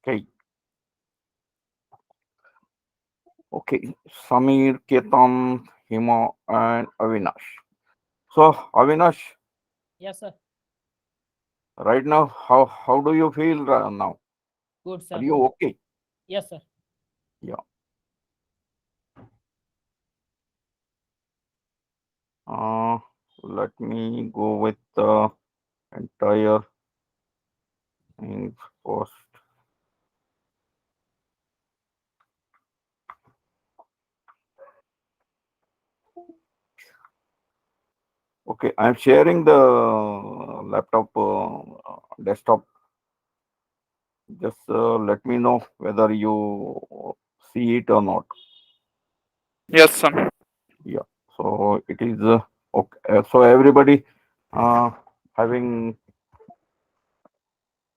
Okay, okay. Samir, Ketan, Hima, and Avinash. So, Avinash, Yes, sir. right now, how do you feel now? Good, Are sir. you okay? Yes, sir. Yeah. Uh, Let me go with the entire thing first. Okay, I'm sharing the laptop desktop. Just let me know whether you see it or not. Yes, sir. Yeah. So it is okay. So everybody uh, having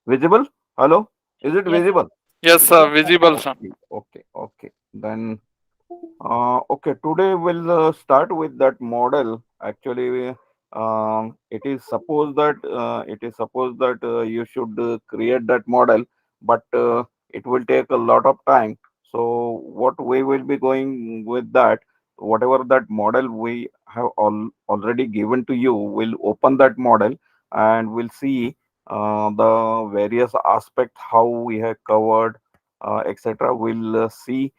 visible? Hello? Is it Yes, sir. visible? Yes, sir. Yes, sir. Visible, sir. Okay. Okay. Okay. Then okay, today we'll start with that model. Actually, it is supposed that you should create that model, but it will take a lot of time. So, what we will be going with that, whatever that model we have already given to you, we'll open that model and we'll see the various aspects how we have covered, etc. We'll see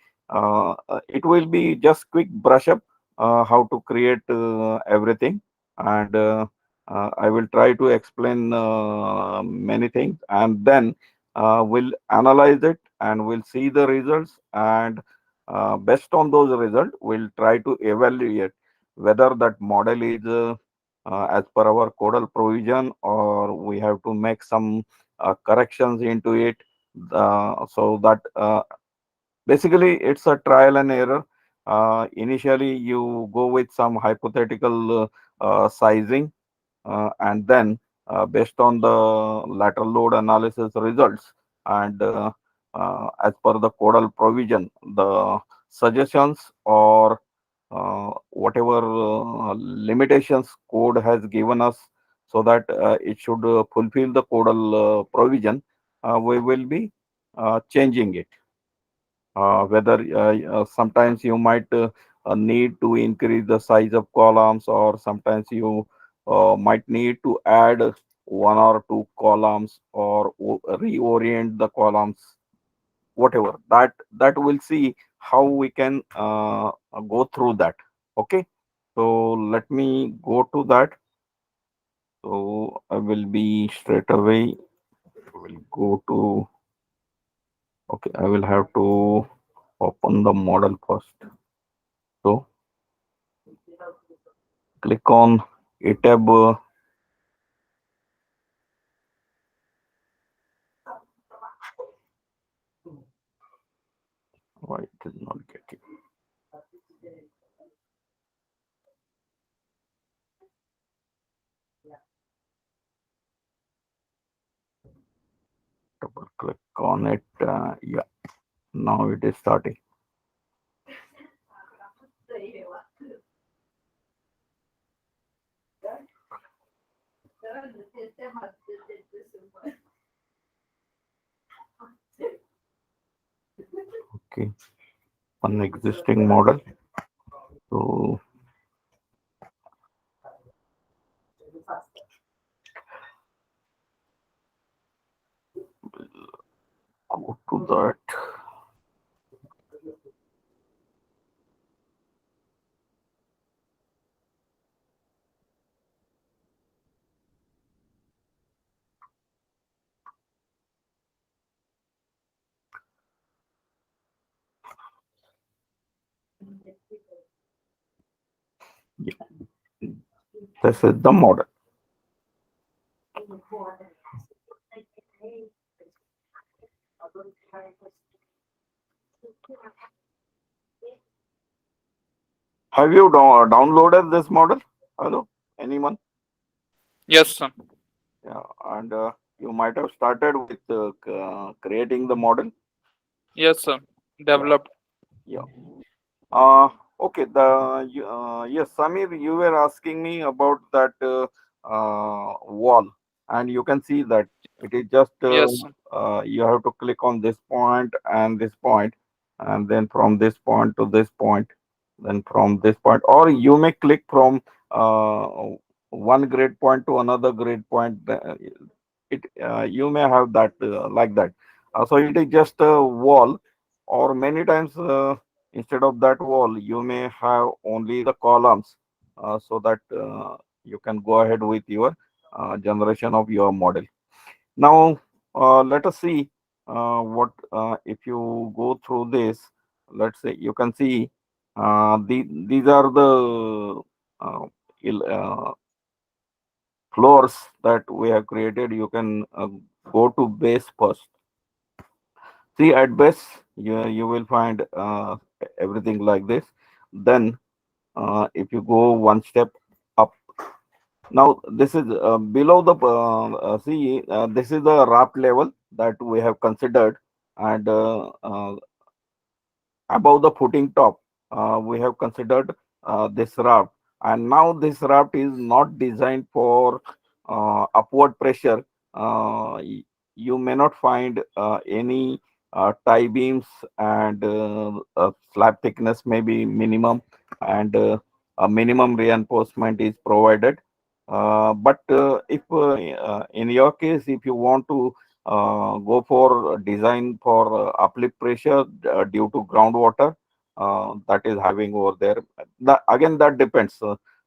it will be just quick brush up how to create everything, and I will try to explain many things, and then we'll analyze it and we'll see the results, and based on those results we'll try to evaluate whether that model is as per our codal provision, or we have to make some corrections into it, so that basically, it's a trial and error. Initially, you go with some hypothetical sizing, and then, based on the lateral load analysis results, and as per the codal provision, the suggestions or whatever limitations code has given us, so that it should fulfill the codal provision, we will be changing it. Whether sometimes you might need to increase the size of columns, or sometimes you might need to add one or two columns, or reorient the columns, whatever that we'll see how we can go through that. Okay, so let me go to that. So I will be straight away, I will go to, okay, I will have to open the model first. So click on a tab. Why it is not getting? Double click on it. Yeah, now it is starting. Okay, one existing model. So go to that. Yeah, this is the model. Have you downloaded this model? Hello, anyone? Yes, sir. Yeah, and you might have started with creating the model. Yes, sir. Yeah, Developed. yeah. Okay. Yes, Samir, you were asking me about that wall. and you can see that it is just Yes, sir. you have to click on this point and this point, and then from this point to this point, then from this point, or you may click from uh, one grid point to another grid point. It you may have that like that. So it is just a wall, or many times instead of that wall, you may have only the columns, so that you can go ahead with your generation of your model. Now, let us see what if you go through this. Let's say you can see these are the uh, floors that we have created. You can go to base first. See, at base, you will find everything like this. Then, if you go one step up, now this is below the see, this is the raft level that we have considered, and above the footing top, we have considered this raft. And now this raft is not designed for upward pressure. You may not find any tie beams, and slab thickness may be minimum, and a minimum reinforcement is provided. But if in your case, if you want to go for design for uplift pressure due to groundwater that is having over there. Again, that depends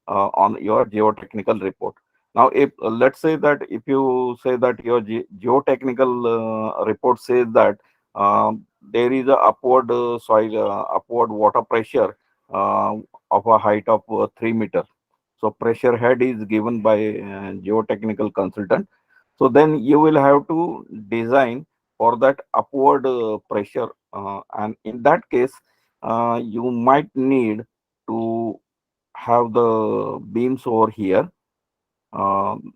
on your geotechnical report. Now, if let's say that if you say that your geotechnical report says that there is a upward upward water pressure uh, of a height of 3 meters. So pressure head is given by geotechnical consultant, so then you will have to design for that upward pressure, and in that case, you might need to have the beams over here, um,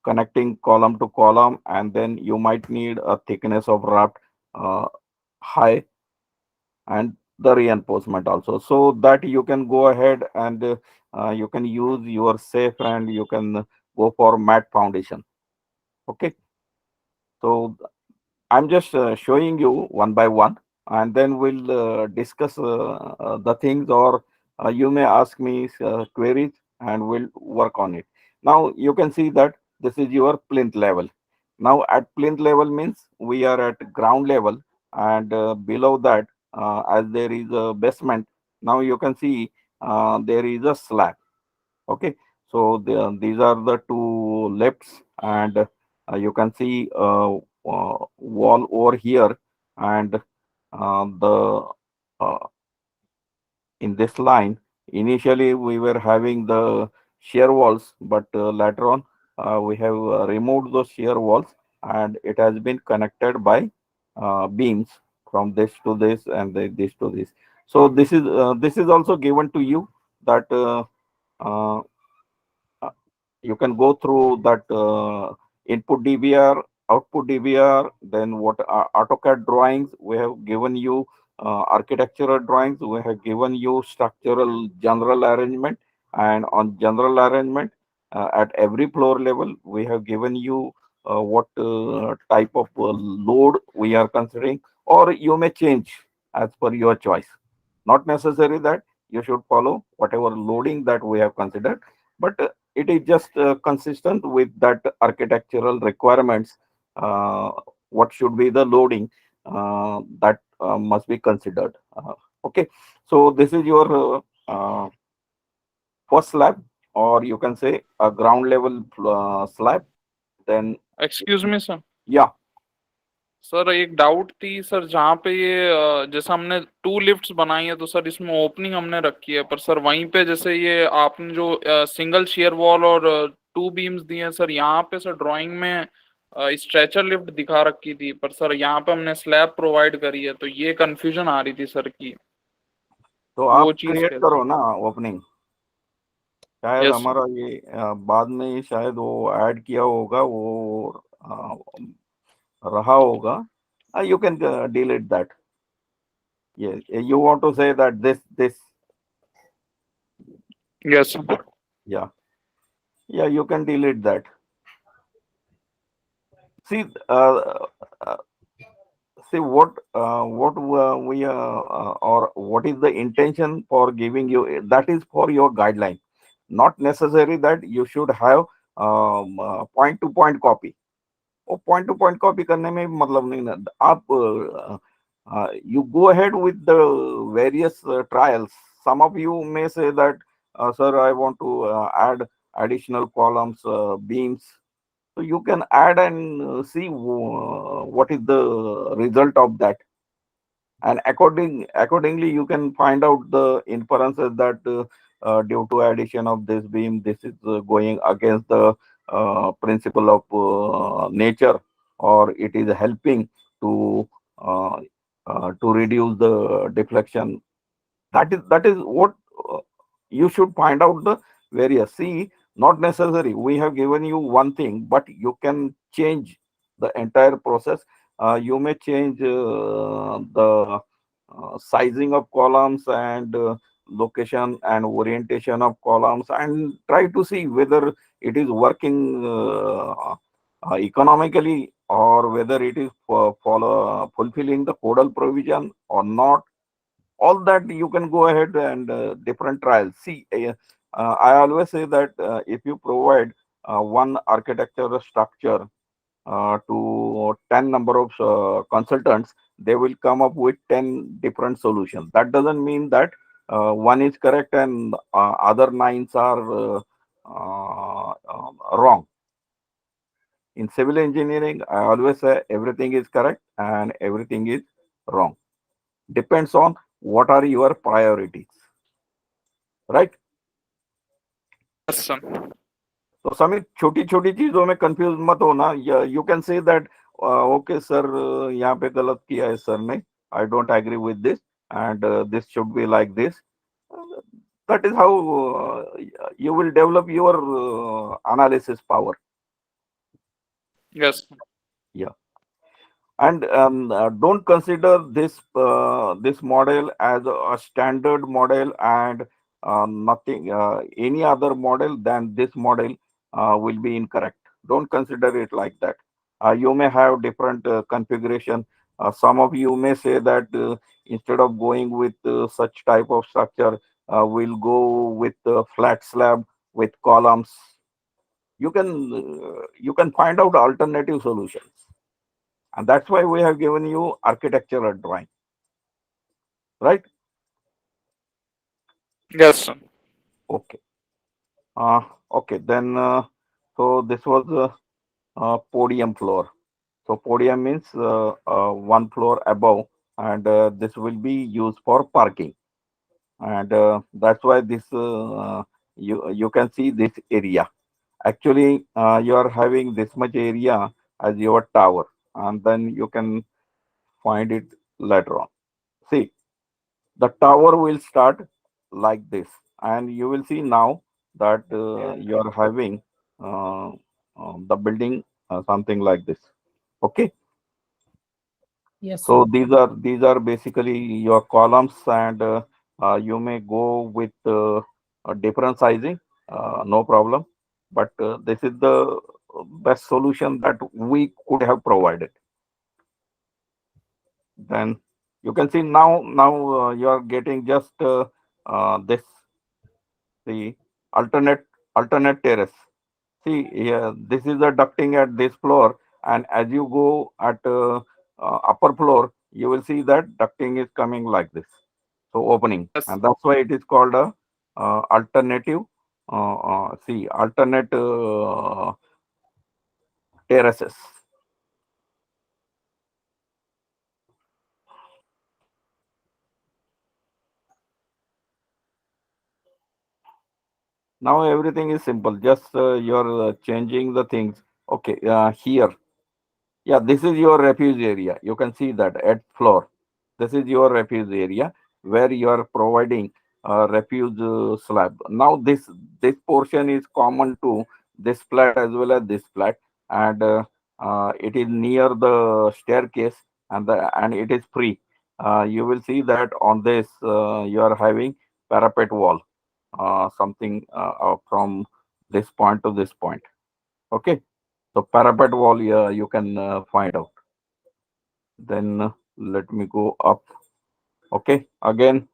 connecting column to column, and then you might need a thickness of raft uh, high, and the reinforcement also, so that you can go ahead and you can use your safe, and you can go for mat foundation. Okay, so I'm just showing you one by one, and then we'll discuss the things, or you may ask me queries, and we'll work on it. Now you can see that this is your plinth level. Now at plinth level means we are at ground level, and below that, as there is a basement, now you can see there is a slab. Okay, so these are the two lifts, and you can see wall over here, and the in this line, initially we were having the shear walls, but later on we have removed those shear walls, and it has been connected by beams from this to this, and this to this. So this is also given to you, that uh, uh, you can go through that input DBR, output DBR, then what AutoCAD drawings we have given you, architectural drawings we have given you, structural general arrangement, and on general arrangement at every floor level we have given you what type of load we are considering, or you may change as per your choice. Not necessary that you should follow whatever loading that we have considered, but it is just consistent with that architectural requirements. uh, what should be the loading that must be considered. Okay, so this is your first slab, or you can say a ground level slab. Then, excuse me sir. yeah. Sir एक doubt थी sir, जहाँ पे ये जैसे हमने to lifts बनाई है तो सर इसमें ओपनिंग हमने रखी है, पर सर वहीं पे जैसे ये आपने जो सिंगल शेयर वॉल और टू बीम्स दिए हैं सर, यहाँ पे सर ड्राइंग में स्ट्रेचर लिफ्ट दिखा रखी थी, पर सर यहाँ पे हमने स्लैब प्रोवाइड करी है, तो ये कंफ्यूजन आ रही थी सर की तो वो आप चीज क्रिएट कैसे. करो ना ओपनिंग, शायद यस. हमारा ये बाद में ही शायद वो ऐड किया होगा, वो रहा होगा. You can delete that. Yeah, you want to say that this. Yes. Yeah, yeah, you can delete that. See, uh, see what we or what is the intention for giving you, that is for your guideline, not necessary that you should have point to point copy. वो point two point copy करने में मतलब नहीं ना आप you go ahead with the various trials. Some of you may say that, sir, I want to add additional columns, beams. So you can add and see what is the result of that, and accordingly you can find out the inferences that due to addition of this beam, this is going against the principle of nature, or it is helping to uh, to reduce the deflection. That is what uh, you should find out the various. See, not necessary we have given you one thing, but you can change the entire process. You may change the sizing of columns, and location and orientation of columns, and try to see whether it is working economically, or whether it is fulfilling the codal provision or not. All that you can go ahead and different trials. See, I always say that if you provide one architecture structure to 10 number of consultants, they will come up with 10 different solutions. That doesn't mean that one is correct and other nines are wrong. In civil engineering, I always say everything is correct and everything is wrong. Depends on what are your priorities, right? Yes, sir. तो समीर, छोटी छोटी चीजों में confuse मत होना. You can say that okay sir, यहाँ पे गलत किया है सर ने, I don't agree with this, and this should be like this. That is how you will develop your analysis power. Yes. Yeah. And don't consider this model as a standard model, and nothing any other model than this model will be incorrect. Don't consider it like that. You may have different configuration. Some of you may say that instead of going with such type of structure, we'll go with flat slab with columns. You can find out alternative solutions, and that's why we have given you architectural drawing, right? Yes, sir. Okay. uh okay, then so this was podium floor. So podium means one floor above, and this will be used for parking, and that's why this you can see this area. Actually, you are having this much area as your tower, and then you can find it later on. See, the tower will start like this, and you will see now that you are having uh, the building something like this. Okay, Yes, so sir. these are basically your columns, and you may go with a different sizing, no problem, but this is the best solution that we could have provided. Then you can see now you are getting just this, the alternate terrace. See here, this is the ducting at this floor, and as you go at upper floor, you will see that ducting is coming like this, so opening, Yes. and that's why it is called a alternative. See, alternate terraces. Now everything is simple. Just you're changing the things. Okay, here. Yeah, this is your refuge area. You can see that at floor. This is your refuge area where you are providing refuge slab. Now this portion is common to this flat as well as this flat, and it is near the staircase, and it is free. You will see that on this you are having parapet wall, something from this point to this point. Okay, So parapet wall, yeah, you can find out. Then let me go up. Okay, again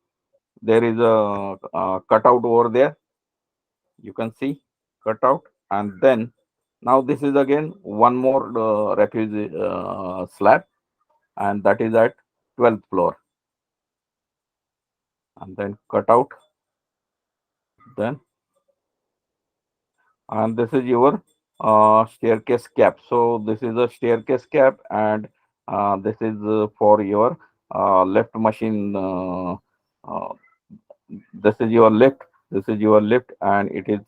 there is a cutout over there. You can see cutout, and then now this is again one more refugee slab, and that is at 12th floor, and then cutout. Then and this is your staircase cap. So this is a staircase cap, and this is for your left machine. Uh, this is your lift. This is your lift, and it is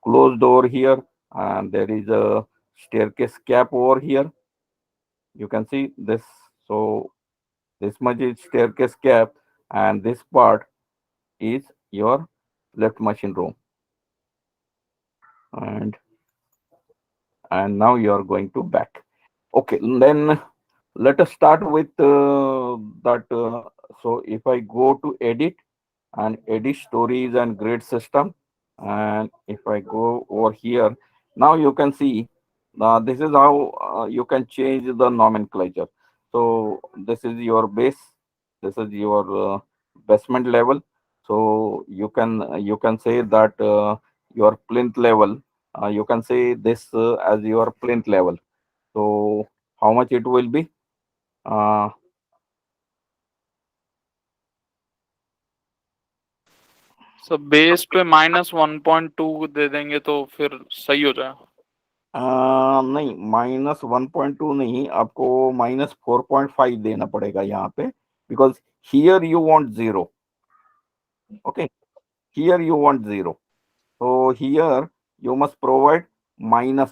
closed over here, and there is a staircase cap over here. You can see this. So this much is staircase cap, and this part is your left machine room. And now you are going to back. Okay, then let us start with that. So if I go to edit and edit stories and grid system, and if I go over here, now you can see this is how you can change the nomenclature. So this is your base, this is your basement level. So you can say that your plinth level, you can say this as your plinth level. So how much it will be? uh, sir base पे -1.2 दे देंगे तो फिर सही हो जाएगा। नहीं, -1.2 नहीं, आपको -4.5 देना पड़ेगा यहाँ पे, because here you want zero. Okay, here you want zero, so here you must provide minus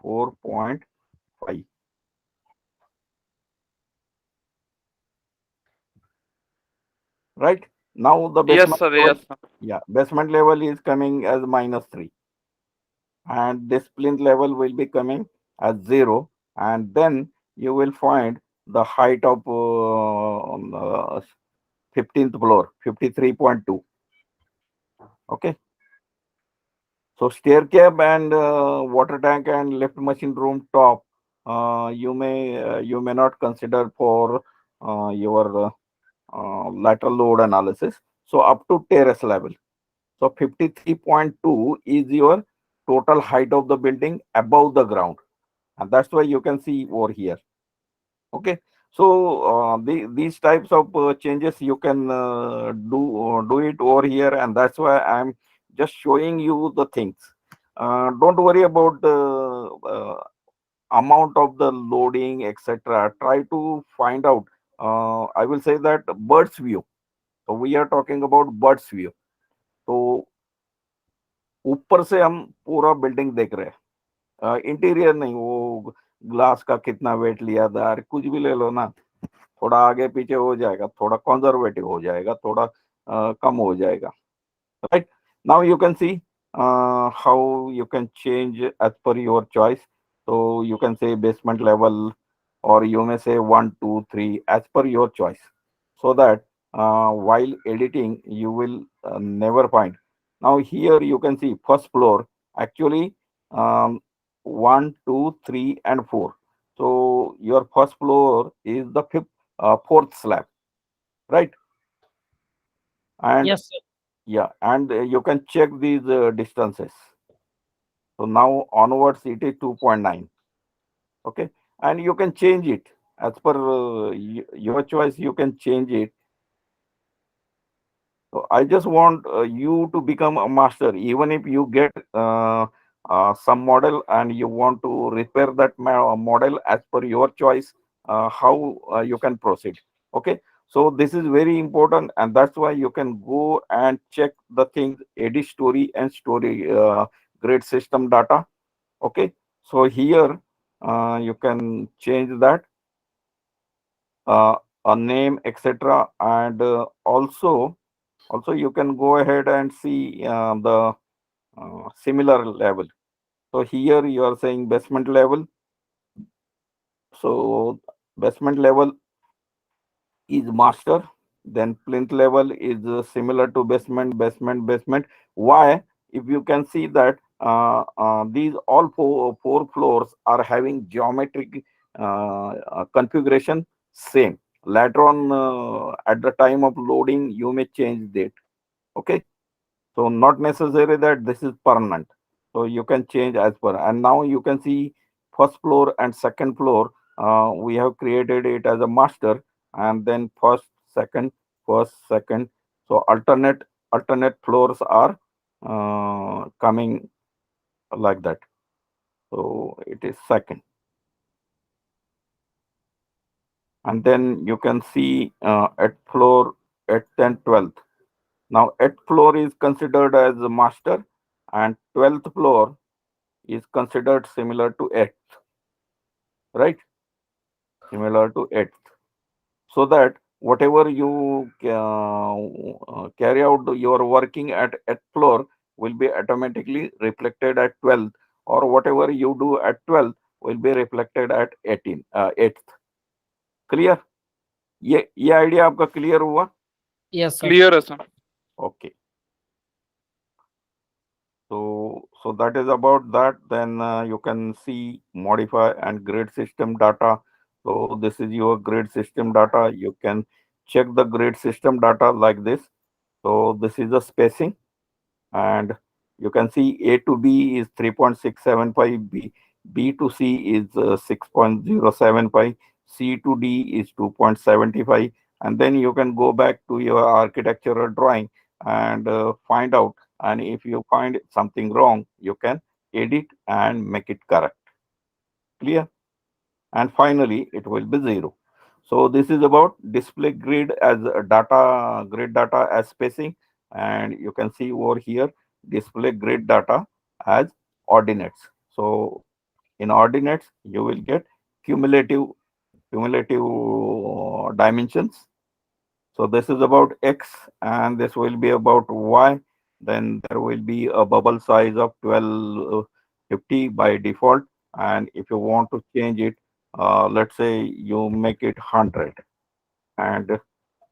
4.5. Right now the yes basement sir, level, yes sir. yeah, basement level is coming as -3, and this plinth level will be coming as 0, and then you will find the height of 15th floor, 53.2. Okay, so stair cab and water tank and lift machine room top, you may not consider for your lateral load analysis. So up to terrace level. So 53.2 is your total height of the building above the ground, and that's why you can see over here. Okay, so these types of changes you can do it over here, and that's why I'm just showing you the things. Don't worry about the amount of the loading, etc. Try to find out. I will say that bird's view. So we are talking about bird's view. तो ऊपर से हम पूरा building देख रहे हैं, interior नहीं, वो ग्लास का कितना वेट लिया था, अरे कुछ भी ले लो ना, थोड़ा आगे पीछे हो जाएगा, थोड़ा कंजर्वेटिव हो जाएगा, थोड़ा कम हो जाएगा. Right now you can see how you can change as per your choice. So you can say basement level, or you may say 1 2 3 as per your choice, so that while editing you will never find. Now here you can see first floor, actually, um, 1 2 3 and 4. So your first floor is the fourth slab, right? And Yes, sir. yeah, and you can check these distances. So now onwards it is 2.9. Okay, and you can change it as per your choice. You can change it. So I just want you to become a master. Even if you get some model and you want to repair that model as per your choice, how you can proceed. Okay, so this is very important, and that's why you can go and check the things, edit story and story grid system data. Okay, so here you can change that a name, etc., and also you can go ahead and see the similar level. So here you are saying basement level. So basement level is master, then plinth level is similar to basement. Why? If you can see that these all four floors are having geometric configuration same. Later on, at the time of loading, you may change that. Okay, so not necessary that this is permanent. So you can change as per. And now you can see first floor and second floor. We have created it as a master, and then first, second. So alternate floors are coming like that. So it is second. And then you can see at floor at 10th, 12th. Now at floor is considered as a master, and 12th floor is considered similar to 8th, right? Similar to 8th. So that whatever you carry out your working at 8th floor will be automatically reflected at 12th, or whatever you do at 12th will be reflected at 8th. Clear? ये idea आपका clear हुआ? Yes, sir. Clear है sir. Okay. So that is about that. Then you can see modify and grid system data. So this is your grid system data. You can check the grid system data like this. So this is the spacing, and you can see A to B is 3.675, B to C is 6.075, C to D is 2.75, and then you can go back to your architectural drawing and find out. And if you find something wrong, you can edit and make it correct. Clear? And finally, it will be 0. So this is about display grid as a grid data as spacing, and you can see over here display grid data as ordinates. So in ordinates, you will get cumulative dimensions. So this is about X, and this will be about Y. Then there will be a bubble size of 1250 by default. And if you want to change it, let's say you make it 100, and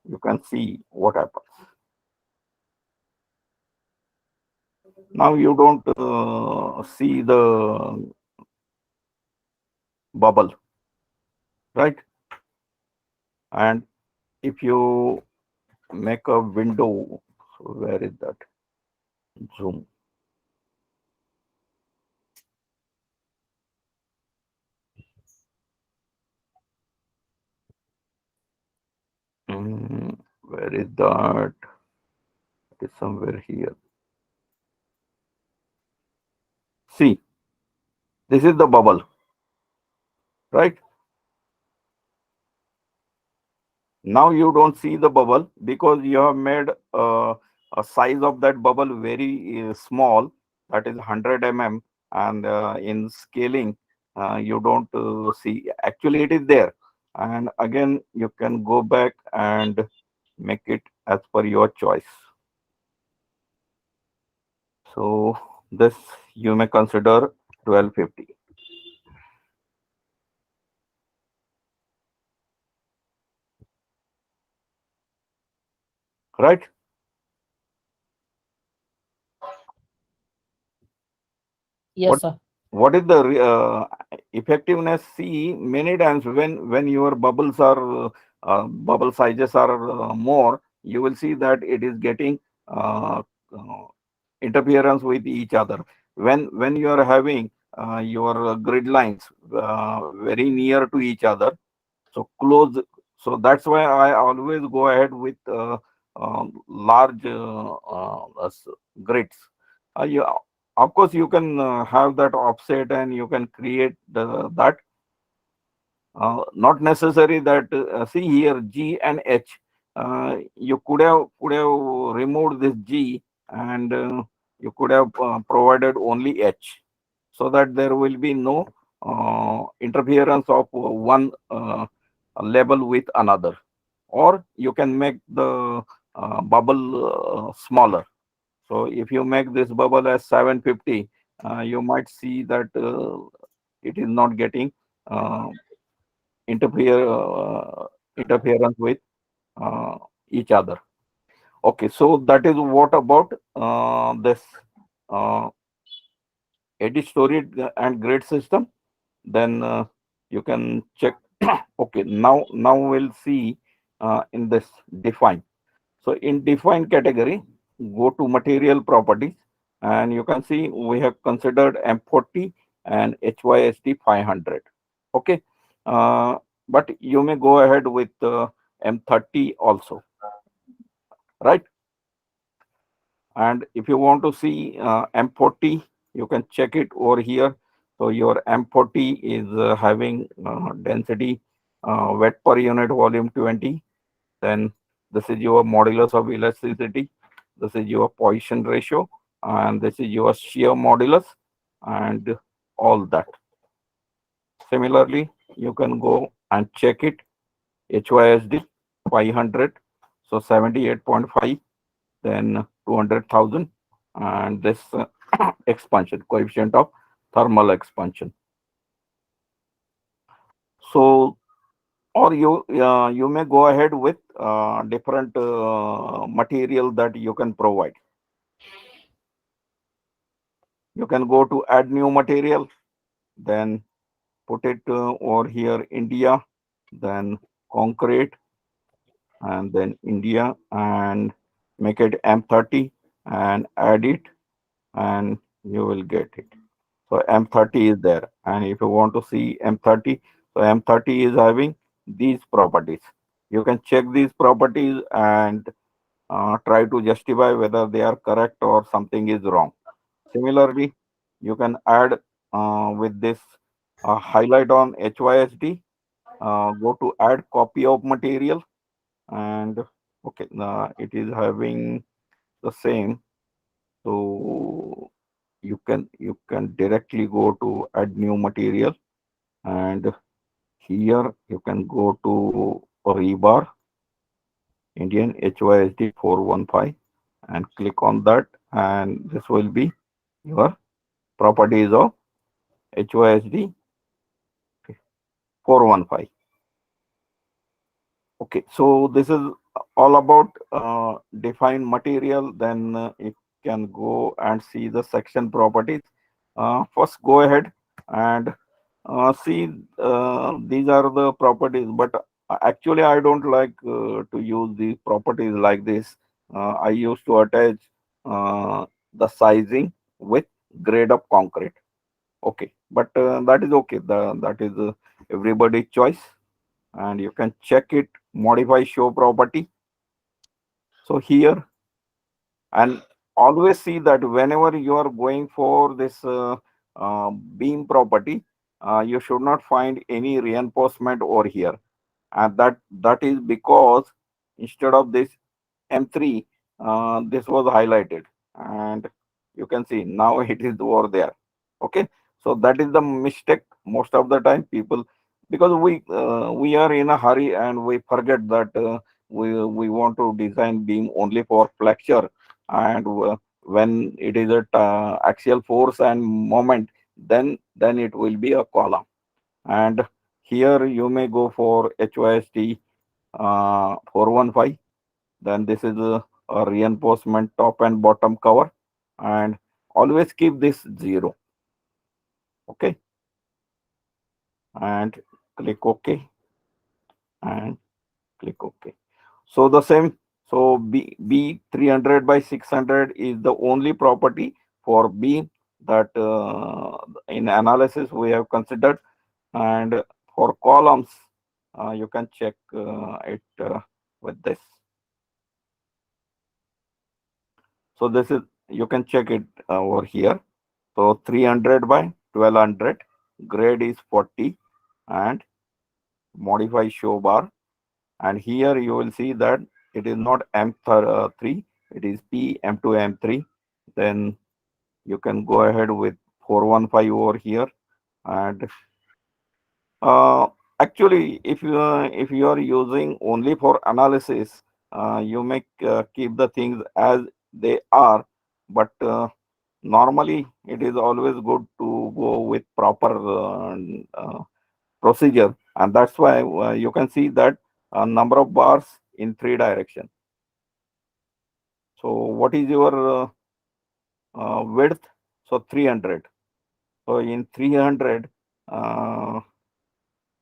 you can see what happens. Now you don't see the bubble, right? And if you make a window, so where is that? Zoom. Where is that? It is somewhere here. See, this is the bubble, right? Now you don't see the bubble because you have made a size of that bubble very small, that is 100 mm, and in scaling, you don't see. Actually, it is there. And again, you can go back and make it as per your choice. So this you may consider 1250. Right? Yes, What sir. what is the effectiveness? See, many times when your bubble sizes are more, you will see that it is getting uh, uh, interference with each other. When you are having your grid lines very near to each other, so close. So that's why I always go ahead with large grids. You, of course, you can have that offset, and you can create that. Not necessary that see here G and H. You could have removed this G, and you could have provided only H, so that there will be no interference of one label with another. Or you can make the bubble smaller. So if you make this bubble as 750, you might see that it is not getting uh, interference with uh, each other. Okay, so that is what about this. Uh, edit storage and grid system, then you can check. Okay, now we'll see in this define. So in define category, go to material properties, and you can see we have considered M40 and HYSD 500. Okay, uh, but you may go ahead with M30 also, right? And if you want to see M40, you can check it over here. So your M40 is having density wet per unit volume 20. Then this is your modulus of elasticity. This is your Poisson ratio, and this is your shear modulus, and all that. Similarly, you can go and check it. HYSD 500, so 78.5, then 200,000, and this expansion coefficient of thermal expansion. So, or you may go ahead with different material that you can provide. You can go to add new material, then put it over here India, then concrete, and then India, and make it M30 and add it, and you will get it. So M30 is there, and if you want to see M30, so M30 is having these properties. You can check these properties and try to justify whether they are correct or something is wrong. Similarly, you can add with this highlight on HYSD, go to add copy of material, and okay, it is having the same. So you can directly go to add new material, and here you can go to rebar Indian HYSD 415 and click on that, and this will be your properties of HYSD 415. Okay, so this is all about define material. Then you can go and see the section properties. First, go ahead and see these are the properties, but actually I don't like to use these properties like this. I used to attach the sizing with grade of concrete. Okay, but that is okay. That is everybody's choice, and you can check it. Modify show property. So here, and always see that whenever you are going for this beam property, you should not find any reinforcement over here, and that is because instead of this M3, this was highlighted, and you can see now it is over there. Okay, so that is the mistake most of the time people, because we are in a hurry and we forget that we want to design beam only for flexure, and when it is at axial force and moment, then it will be a column. And here you may go for HYSD 415. Then this is a reinforcement top and bottom cover, and always keep this 0. Okay, and click OK, and click OK. So the same. So B 300 by 600 is the only property for B that in analysis we have considered, and for columns you can check it with this. So this is, you can check it over here. So 300 by 1200, grade is 40, and modify show bar. And here you will see that it is not M3, it is P M2 M3. Then you can go ahead with 415 over here. And actually, if you are using only for analysis, you may keep the things as they are, but normally it is always good to go with proper procedure, and that's why you can see that number of bars in 3 direction. So what is your width? So 300. So in 300,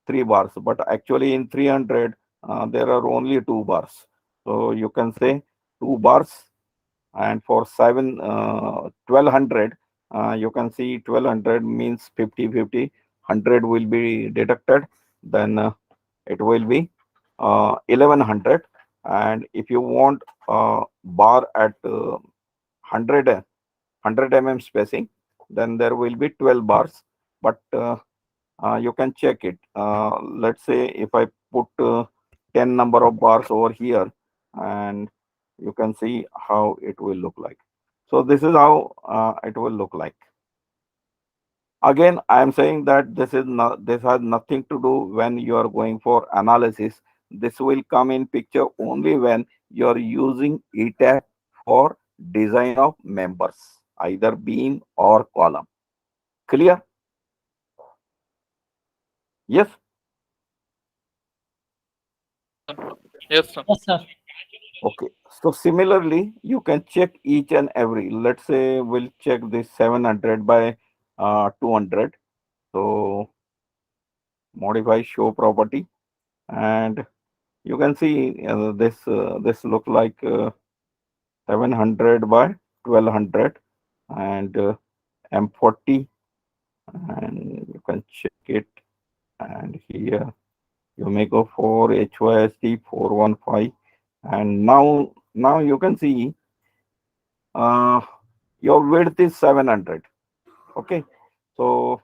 3 bars, but actually in 300, there are only 2 bars. So you can say 2 bars, and for 1200, you can see 1200 means 50-50. 100 will be deducted, then it will be 1100. And if you want bar at 100 mm spacing, then there will be 12 bars. But you can check it. Let's say if I put 10 number of bars over here, and you can see how it will look like. So this is how it will look like. Again, I am saying that this has nothing to do when you are going for analysis. This will come in picture only when you are using ETAP for design of members, either beam or column. Clear? Yes. Yes, sir. Yes, sir. Okay. So similarly, you can check each and every. Let's say we'll check this 700 by 200. So modify show property, and you can see this look like 700 by 1200, and M40, and you can check it. And here you may go for HYSD 415, and now you can see uh, your width is 700. Okay, so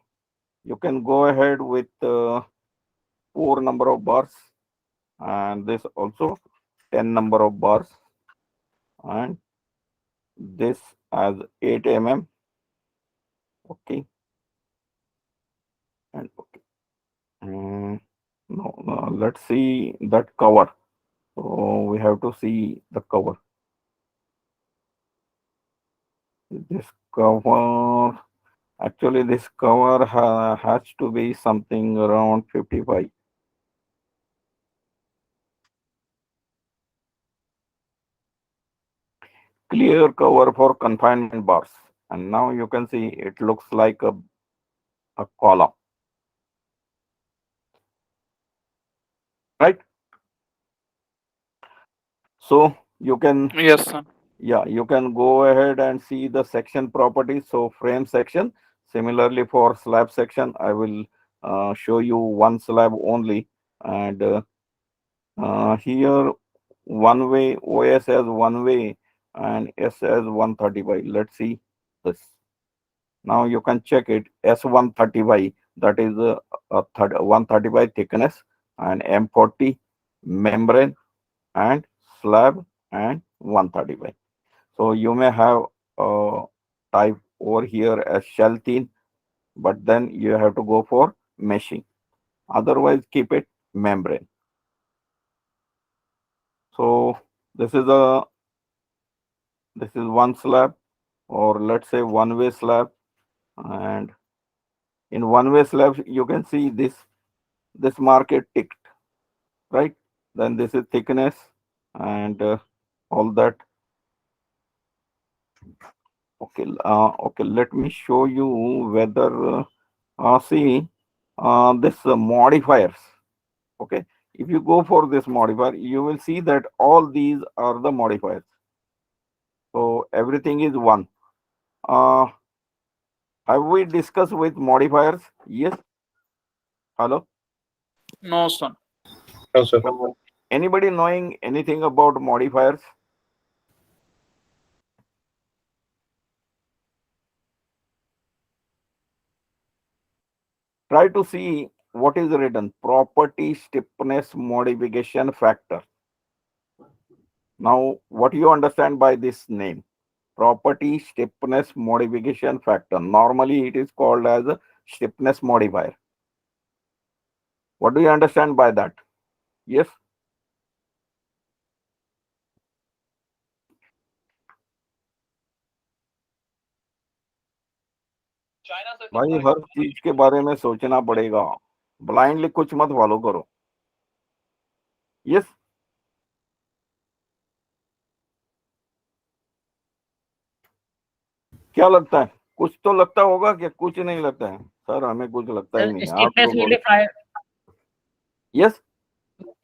you can go ahead with 4 number of bars, and this also 10 number of bars, and this as 8 mm. Okay, and okay. No, let's see that cover. So we have to see the cover. This cover, actually, this cover has to be something around 55. Clear cover for confinement bars. And now you can see it looks like a column, right? So you can, Yes, sir. yeah, you can go ahead and see the section properties. So frame section, similarly for slab section, I will show you one slab only. And here, one way, OS as one way, and S as 135. Let's see this. Now you can check it. S135, that is a 135 thickness, and M40 membrane, and slab, and 135. So you may have a type over here as shell thin, but then you have to go for meshing. Otherwise, keep it membrane. So this is one slab, or let's say one way slab, and in one way slab you can see this market ticked, right? Then this is thickness, and all that. Okay, okay, let me show you whether see this modifiers. Okay, if you go for this modifier, you will see that all these are the modifiers. So everything is one. uh have we discussed with modifiers? Yes. Hello. No, sir. No, sir. So anybody knowing anything about modifiers? Try to see what is written. Property stiffness modification factor. Now, what you understand by this name? Property stiffness modification factor. Normally, it is called as a stiffness modifier. What do you understand by that? Yes. भाई हर चीज के बारे में सोचना पड़ेगा, blindly कुछ मत follow करो. यस. क्या लगता है? कुछ तो लगता होगा क्या? कुछ नहीं लगता है सर, हमें कुछ लगता ही नहीं है। आप स्टिफनेस लोग मॉडिफायर, यस,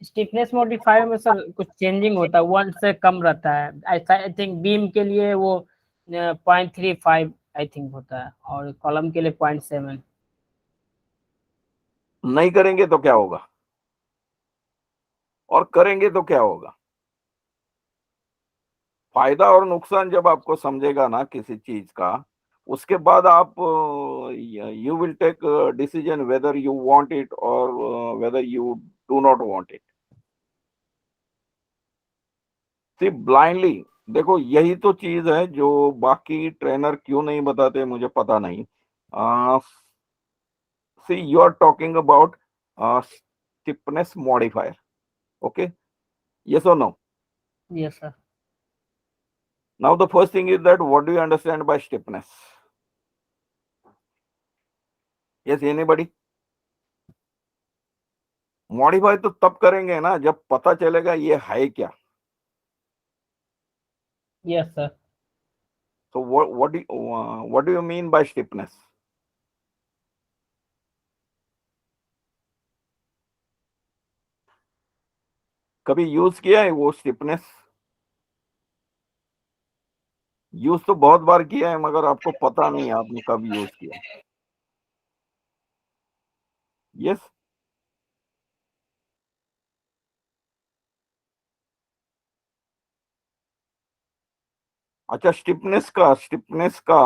स्टिफनेस मॉडिफायर में सर कुछ चेंजिंग होता है, 1 से कम रहता है। ऐसा आई थिंक बीम के लिए वो 0.35 आई थिंक होता है, और कॉलम के लिए 0.7। नहीं करेंगे तो क्या होगा, और करेंगे तो क्या होगा? फायदा और नुकसान जब आपको समझेगा ना किसी चीज का, उसके बाद आप you will take decision whether you want it और whether you do not want it. सिर्फ ब्लाइंडली देखो, यही तो चीज है जो बाकी ट्रेनर क्यों नहीं बताते मुझे पता नहीं। See you are talking about stiffness modifier, okay, yes or no? Yes sir. Now the first thing is that what do you understand by stiffness? Yes, anybody? Modify तो तब करेंगे ना जब पता चलेगा ये है क्या। Yes sir. So what do you mean by stiffness? कभी यूज किया है वो स्टिफनेस? यूज तो बहुत बार किया है मगर आपको पता नहीं है आपने कब यूज किया। यस, अच्छा, स्टिफनेस का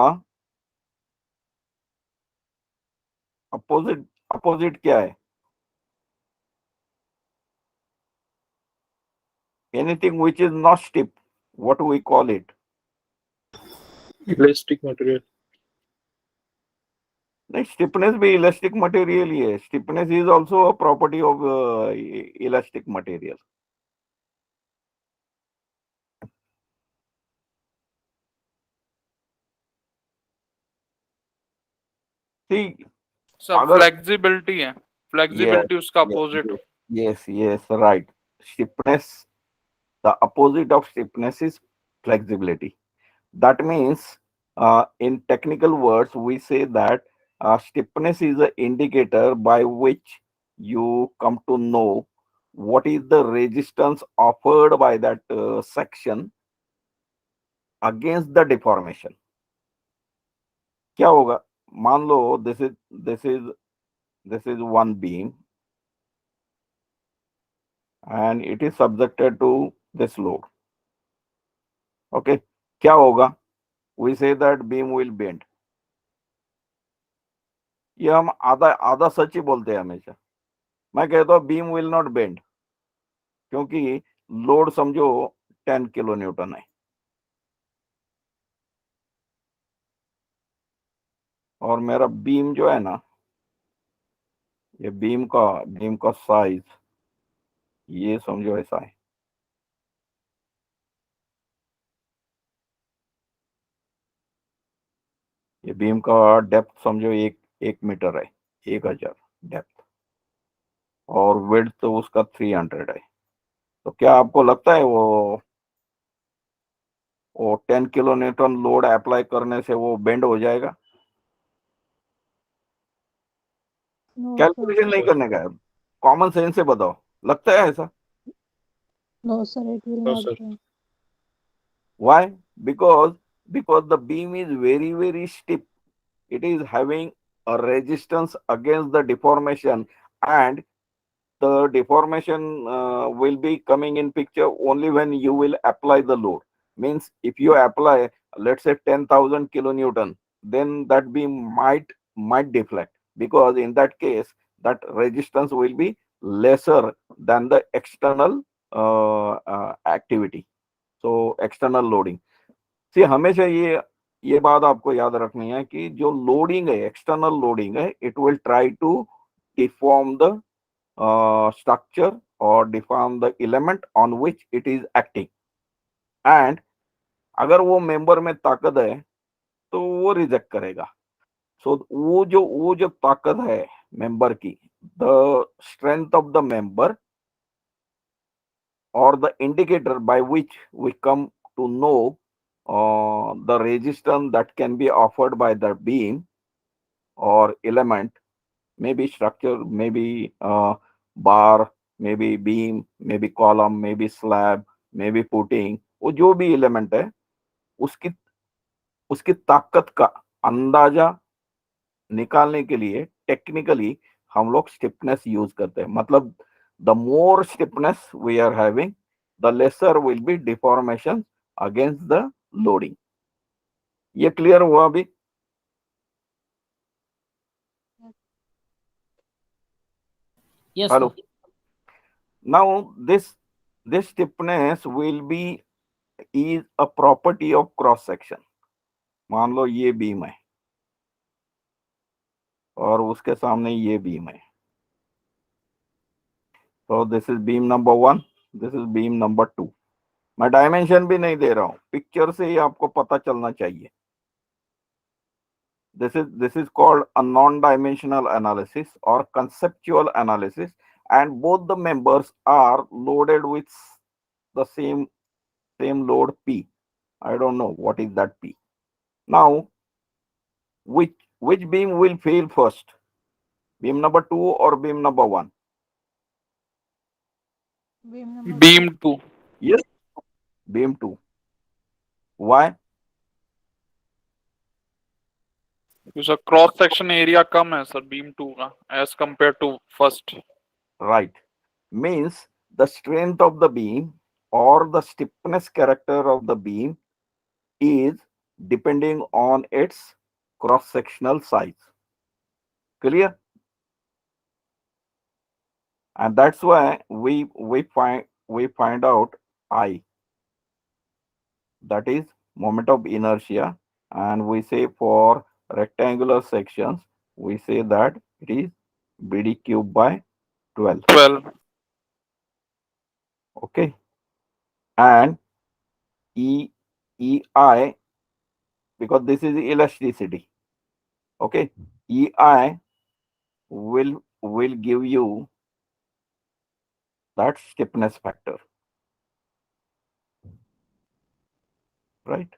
अपोजिट अपोजिट क्या है? Anything which is not stiff, what we call it? Elastic material. नहीं, स्टिफनेस भी इलास्टिक मटेरियल ही है। Stiffness is also a property of elastic material. ठीक, सब अगर फ्लेक्सिबिलिटी है, yes, फ्लेक्सिबिलिटी उसका yes, opposite. yes, right. Stiffness, the opposite of stiffness is flexibility. That means, in technical words, we say that stiffness is an indicator by which you come to know what is the resistance offered by that section against the deformation. क्या होगा? मान लो this is one beam and it is subjected to this load. Okay, क्या होगा? We say that beam will bend. ये हम आधा आधा सच ही बोलते हैं हमेशा। मैं कहता हूँ बीम विल नॉट बेंड, क्योंकि लोड समझो 10 किलो न्यूटन है और मेरा बीम जो है ना, ये बीम का साइज ये समझो ऐसा है। ये बीम का डेप्थ समझो 1 मीटर है, 1000 डेप्थ, और विड्थ तो उसका 300 है। तो क्या आपको लगता है वो 10 किलो न्यूटन लोड अप्लाई करने से वो बेंड हो जाएगा? No, sir. कैलकुलेशन नहीं करने का है, कॉमन सेंस से बताओ, लगता है ऐसा? No, sir, it will No, not sir. bend. Why? Because the beam is very stiff. It is having a resistance against the deformation, and the deformation will be coming in picture only when you will apply the load. Means if you apply, let's say 10,000 kilonewton, then that beam might deflect, because in that case that resistance will be lesser than the external activity. So external loading, सी हमेशा ये बात आपको याद रखनी है कि जो loading है, एक्सटर्नल लोडिंग है, it will try to deform the structure or deform the element on which it is acting. And अगर वो मेंबर में ताकत है तो वो रिजेक्ट करेगा। सो वो जो ताकत है मेंबर की, the strength of the member or the indicator by which we come to know the resistance that can be offered by the beam or element, maybe structure, maybe bar, maybe beam, maybe column, maybe slab, maybe footing, वो जो भी element है उसकी उसकी ताकत का अंदाजा निकालने के लिए टेक्निकली हम लोग स्टिफनेस यूज करते हैं. मतलब the more stiffness we are having, the lesser will be deformation against the loading. ये क्लियर हुआ अभी? Yes, hello. sir. Now this stiffness will be is a property of cross section. मान लो ये beam है और उसके सामने ये बीम है. So this is beam number 1, this is beam number 2. मैं डायमेंशन भी नहीं दे रहा हूं, पिक्चर से ही आपको पता चलना चाहिए. This is called a non-dimensional analysis or conceptual analysis, and both the members are loaded with the same load P. I don't know what is that P. Now, which beam will fail first? Beam number 2 or beam number 1? Beam number Beam 2. Yes, beam 2. Why? because cross section area कम है sir beam 2 का as compare to first. Right. Means the strength of the beam or the stiffness character of the beam is depending on its cross-sectional size. Clear? And that's why we find out I, that is moment of inertia, and we say for rectangular sections we say that it is BD cube by 12. 12. Okay. And EI, because this is elasticity. Okay. EI will give you that stiffness factor. Right?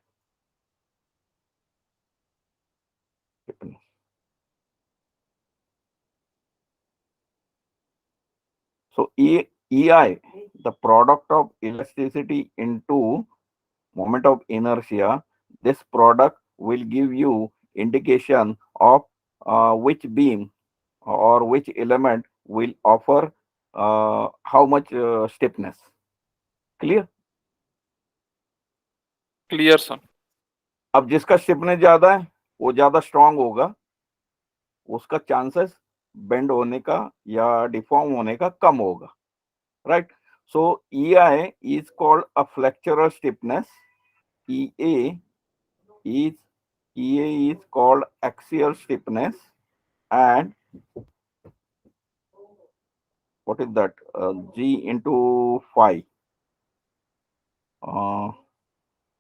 Stiffness. So EI, the product of elasticity into moment of inertia, this product will give you indication of which beam or which element will offer how much stiffness. Clear? Clear sir. अब जिसका stiffness ज्यादा है वो ज्यादा strong होगा, उसका chances bend होने का या डिफॉर्म होने का कम होगा. Right? So EI is called a flexural stiffness. EA is called axial stiffness, and what is that? G into phi.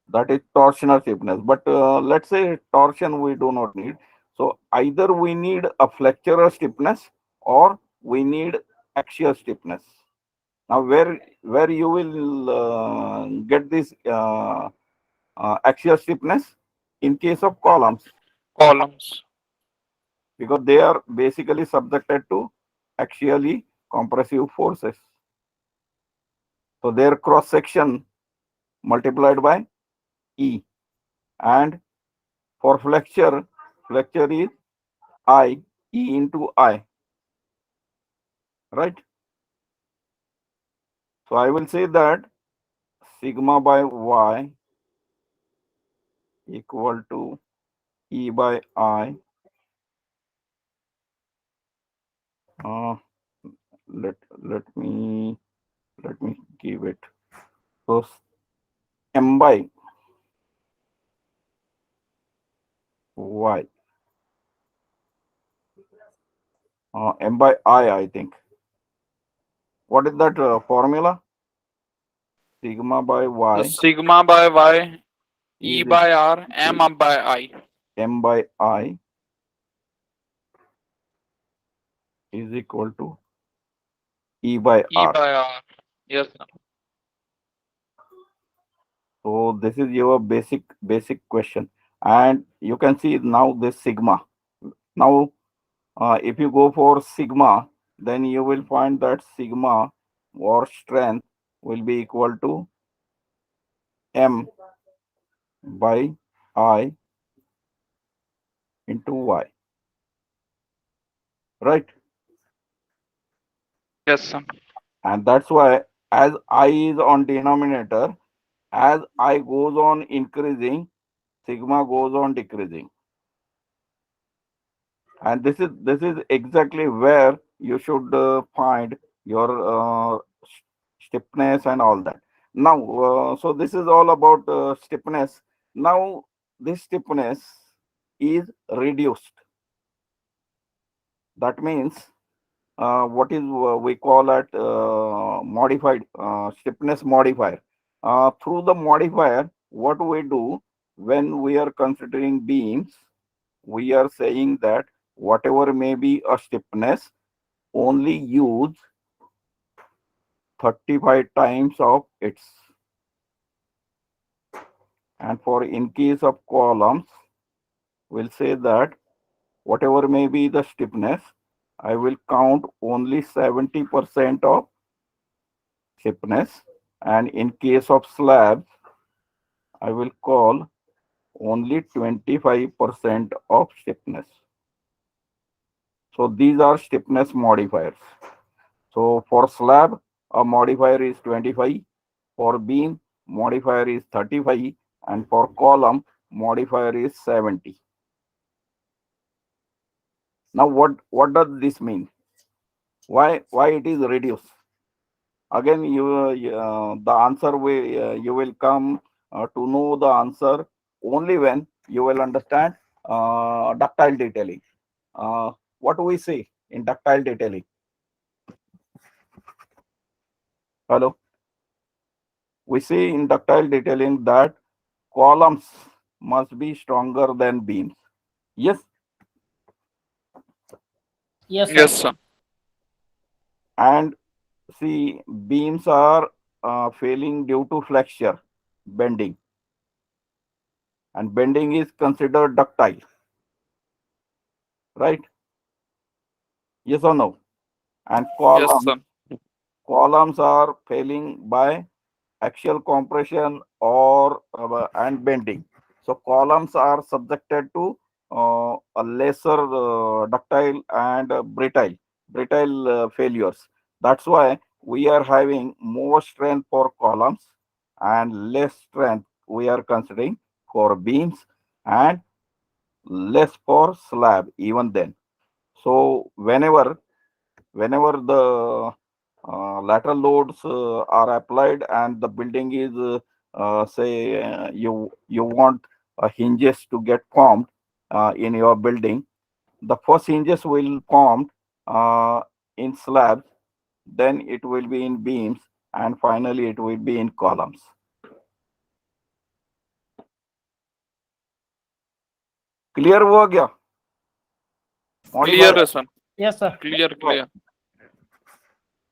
That is torsional stiffness. But let's say torsion we do not need. So either we need a flexural stiffness or we need axial stiffness. Now where you will get this axial stiffness? In case of columns, columns. because they are basically subjected to axially compressive forces. So their cross section multiplied by E, and for flexure is I, E into I, right? So I will say that sigma by Y equal to E by I. Let me give it. So M by Y, M by I think. What is that formula? Sigma by Y. Sigma by Y E is by R M up by I. M by I is equal to E by E R. By R. Yes sir. So this is your basic question, and you can see now this sigma. Now, if you go for sigma, then you will find that sigma or strength will be equal to m by I into y, right? Yes, sir. And that's why as I is on denominator, as I goes on increasing, sigma goes on decreasing. And this is exactly where you should find your stiffness and all that. Now, so this is all about stiffness. Now, this stiffness is reduced. That means what is we call it modified stiffness modifier. Through the modifier, what we do when we are considering beams, we are saying that whatever may be a stiffness, only use 35 times of its. And for in case of columns, we'll say that whatever may be the stiffness, I will count only 70% of stiffness. And in case of slabs, I will call only 25% of stiffness. So these are stiffness modifiers. So for slab, a modifier is 25. For beam, modifier is 35. And for column, modifier is 70. Now what does this mean? Why it is reduced? Again, the answer you will come to know the answer only when you will understand ductile detailing. What do we say in ductile detailing? Hello, we say in ductile detailing that columns must be stronger than beams. Yes, Yes, sir. Yes, sir. and see, beams are failing due to flexure, bending, and bending is considered ductile, right? Yes or no? And Yes, sir. columns are failing by axial compression or and bending. So columns are subjected to a lesser ductile and brittle failures. That's why we are having more strength for columns and less strength we are considering for beams and less for slab even then. So whenever the lateral loads are applied and the building is say you want hinges to get formed in your building, the first hinges will formed uh, in slabs, then it will be in beams, and finally it will be in columns. Clear हो गया Clear modifier? है sir. Yes, sir. Clear.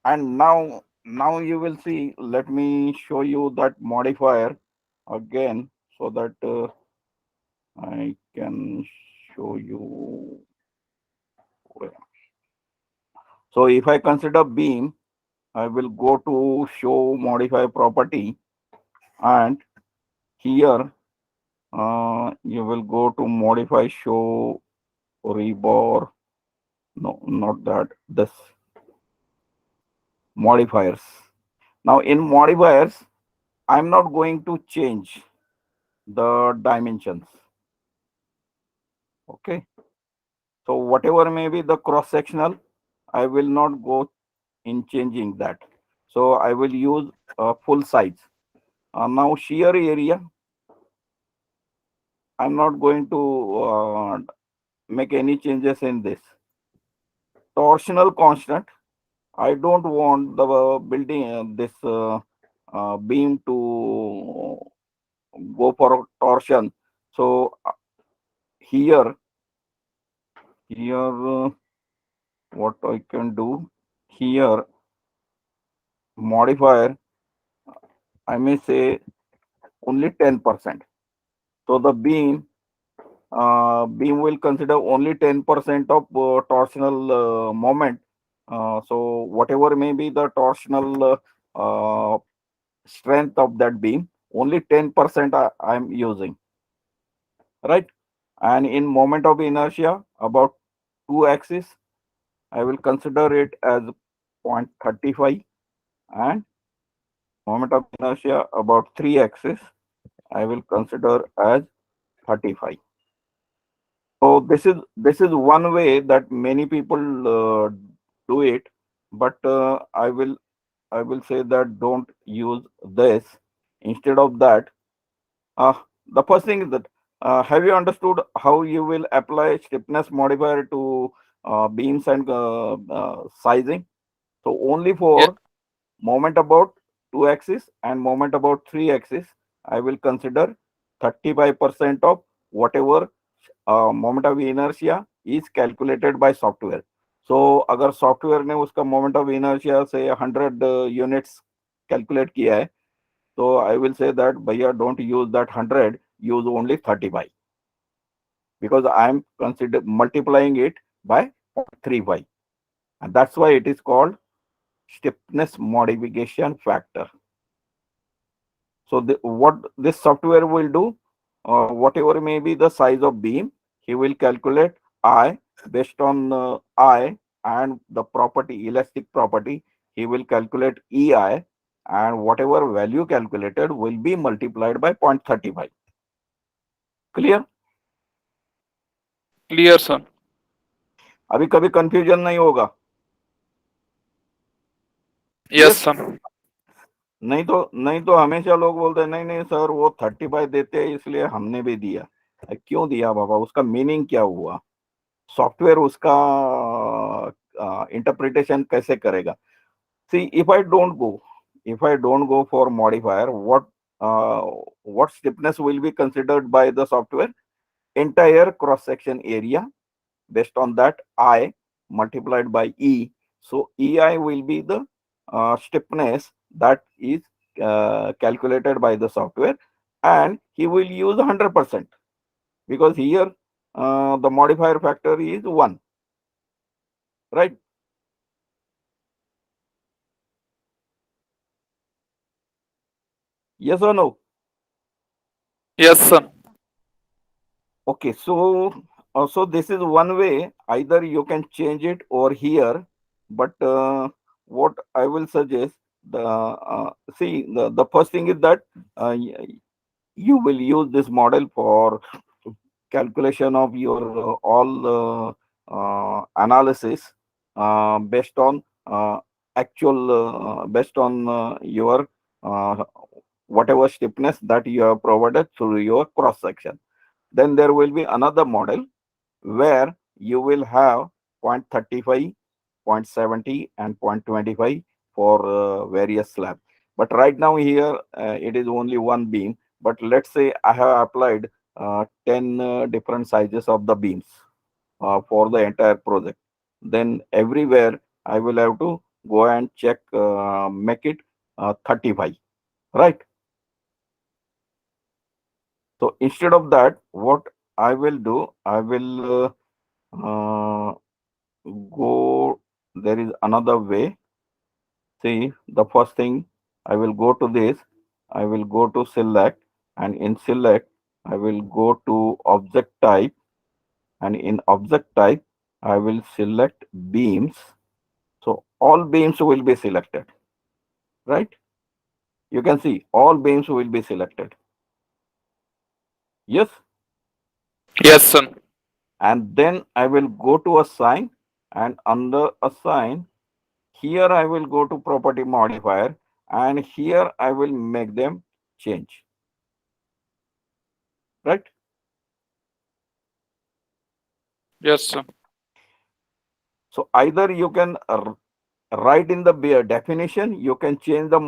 And now you will see, let me show you that modifier again so that I can show you. So if I consider beam, I will go to show modify property, and here you will go to modify show rebar. No, not that. This modifiers. Now in modifiers, I'm not going to change the dimensions. Okay. So whatever may be the cross sectional, I will not go in changing that. So I will use full size. Now shear area, I'm not going to make any changes in this. Torsional constant, I don't want the building this beam to go for torsion. So here what I can do here, modifier, I may say only 10%. So the beam will consider only 10% of torsional moment. So whatever may be the torsional strength of that beam, only 10% I am using, right? And in moment of inertia, about 2 axis, I will consider it as 0.35, and moment of inertia about 3 axis, I will consider as 35. So this is one way that many people do it, but I will say that don't use this. Instead of that, uh, the first thing is that have you understood how you will apply stiffness modifier to beams and sizing? So only Yeah. for moment about 2 axis and moment about 3 axis, I will consider 35% of whatever moment of inertia is calculated by software. So अगर software ने उसका moment of inertia से 100 units calculate किया है, तो I will say that भैया don't use that 100, use only 35, because I am consider multiplying it by 0.35, and that's why it is called stiffness modification factor. So what this software will do, whatever may be the size of beam, he will calculate I based on I and the property, elastic property. He will calculate EI, and whatever value calculated will be multiplied by 0.35. Clear? Clear, sir. अभी कभी confusion नहीं होगा. Yes, sir. नहीं तो हमेशा लोग बोलते हैं नहीं नहीं सर वो 35 देते हैं इसलिए हमने भी दिया. क्यों दिया बाबा, उसका मीनिंग क्या हुआ, सॉफ्टवेयर उसका इंटरप्रिटेशन कैसे करेगा. सी if I don't go for modifier, what stiffness will be considered by the software? Entire cross section area, based on that I multiplied by E. So EI will be the stiffness that is calculated by the software, and he will use 100%, because here the modifier factor is 1, right? Yes or no? Yes, sir. Okay, so this is one way. Either you can change it over here, but what I will suggest, the first thing is that you will use this model for calculation of your all analysis based on actual based on your uh, whatever stiffness that you have provided through your cross section. Then there will be another model where you will have 0.35, 0.70, and 0.25 for various slabs. But right now here it is only one beam. But let's say I have applied 10 different sizes of the beams for the entire project. Then everywhere I will have to go and check, make it 35, right? So instead of that, what I will do, I will go, there is another way. See, the first thing, I will go to this, I will go to select, and in select, I will go to object type, and in object type, I will select beams. So all beams will be selected, right? You can see all beams will be selected. Yes. Yes, sir. And then I will go to assign, and under assign, here I will go to property modifier, and here I will make them change, right? Yes, sir. So either you can write in the definition, you can change the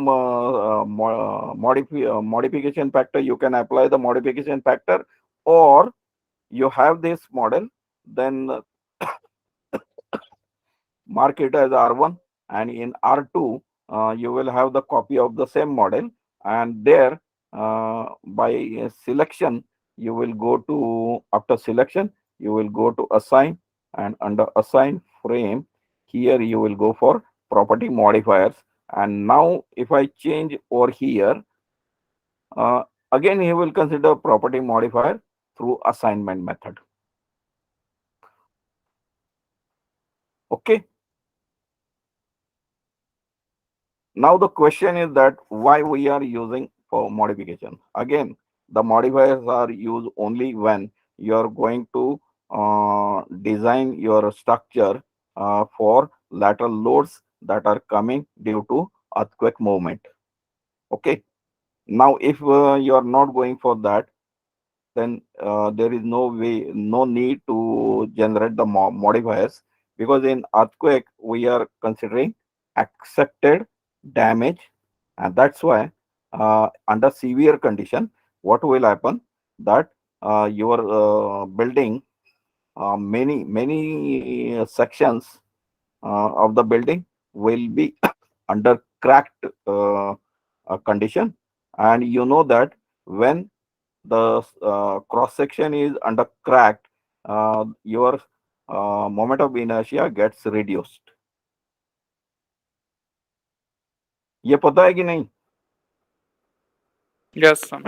modification factor, you can apply the modification factor, or you have this model, then mark it as R1, and in R2 you will have the copy of the same model, and there by selection, you will go to, after selection, you will go to assign, and under assign frame, here you will go for property modifiers. And now if I change over here, uh, again he will consider property modifier through assignment method. Okay. Now the question is that why we are using for modification. Again, the modifiers are used only when you are going to design your structure for lateral loads that are coming due to earthquake movement. Okay. Now, if you are not going for that, then there is no way, no need to generate the modifiers, because in earthquake we are considering accepted damage, and that's why under severe condition, what will happen that your building, many sections of the building will be under cracked condition, and you know that when the cross section is under cracked, your moment of inertia gets reduced. ये पता है कि नहीं? Yes, sir.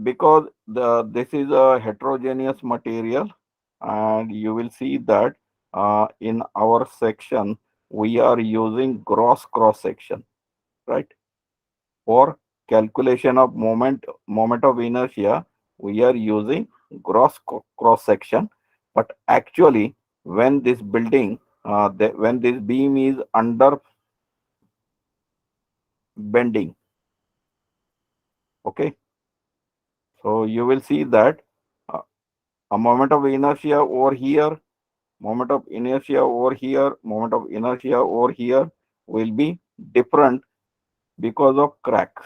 Because this is a heterogeneous material, and you will see that in our section we are using gross cross section, right? For calculation of moment of inertia, we are using gross cross section. But actually, when this building, when this beam is under bending, okay, so you will see that uh, a moment of inertia over here, moment of inertia over here, moment of inertia over here will be different because of cracks.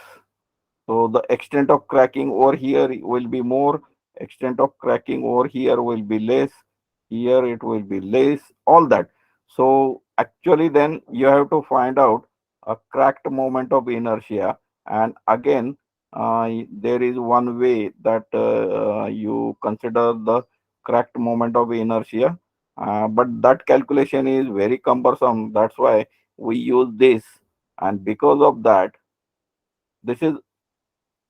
So the extent of cracking over here will be more, extent of cracking over here will be less, here it will be less, all that. So actually then you have to find out a cracked moment of inertia, and again there is one way that you consider the cracked moment of inertia, but that calculation is very cumbersome. That's why we use this, and because of that, this is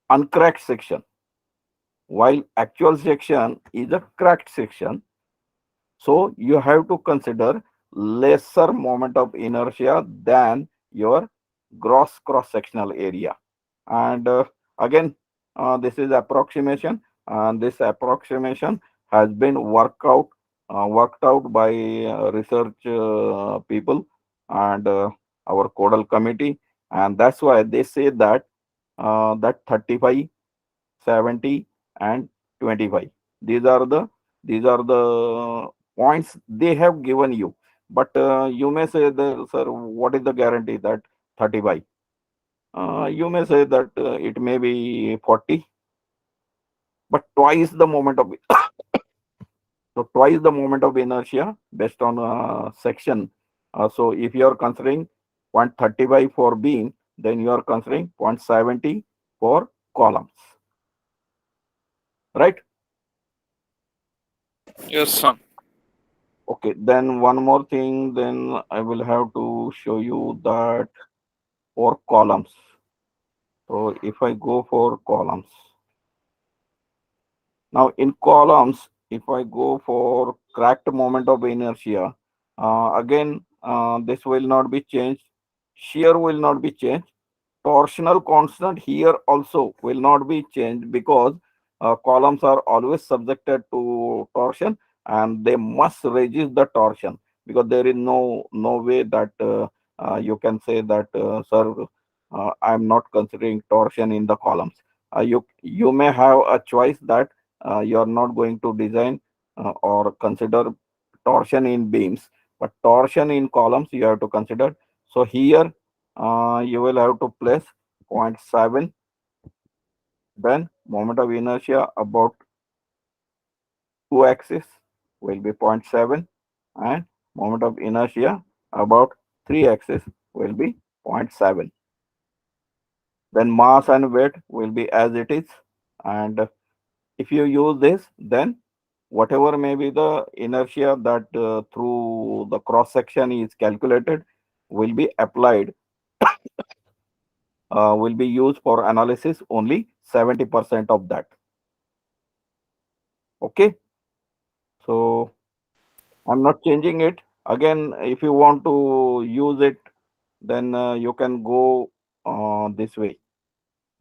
uncracked section, while actual section is a cracked section. So you have to consider lesser moment of inertia than your gross cross sectional area. And again, this is approximation, and this approximation has been worked out by research people and our codal committee, and that's why they say that that 35, 70, and 25. These are the these are the points they have given you. But you may say that, sir, what is the guarantee that 35? You may say that it may be 40, but twice the moment of so twice the moment of inertia based on section. So if you are considering 0.35 for beam, then you are considering 0.70 for columns, right? Yes, sir. Okay, then one more thing, then I will have to show you that for columns. So if I go for columns, now in columns, if I go for cracked moment of inertia, again, this will not be changed. Shear will not be changed. Torsional constant here also will not be changed, because columns are always subjected to torsion, and they must resist the torsion, because there is no way that you can say that, sir, I am not considering torsion in the columns. You may have a choice that you are not going to design or consider torsion in beams, but torsion in columns you have to consider. So here you will have to place 0.7, then moment of inertia about two axis will be 0.7, and moment of inertia about three axis will be 0.7. Then mass and weight will be as it is, and if you use this, then whatever may be the inertia that through the cross section is calculated will be applied, will be used for analysis only 70% of that. Okay, so I'm not changing it. Again, if you want to use it, then you can go this way.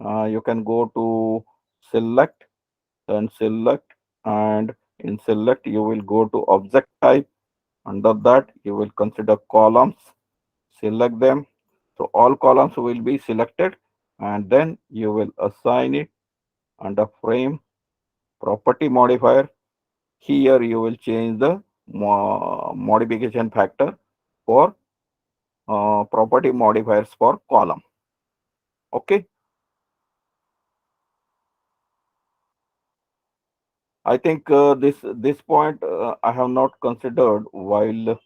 You can go to select, then select, and in select you will go to object type. Under that you will consider columns, select them. So all columns will be selected, and then you will assign it under frame property modifier. Here you will change the modification factor for property modifiers for column. Okay. I think this point I have not considered while,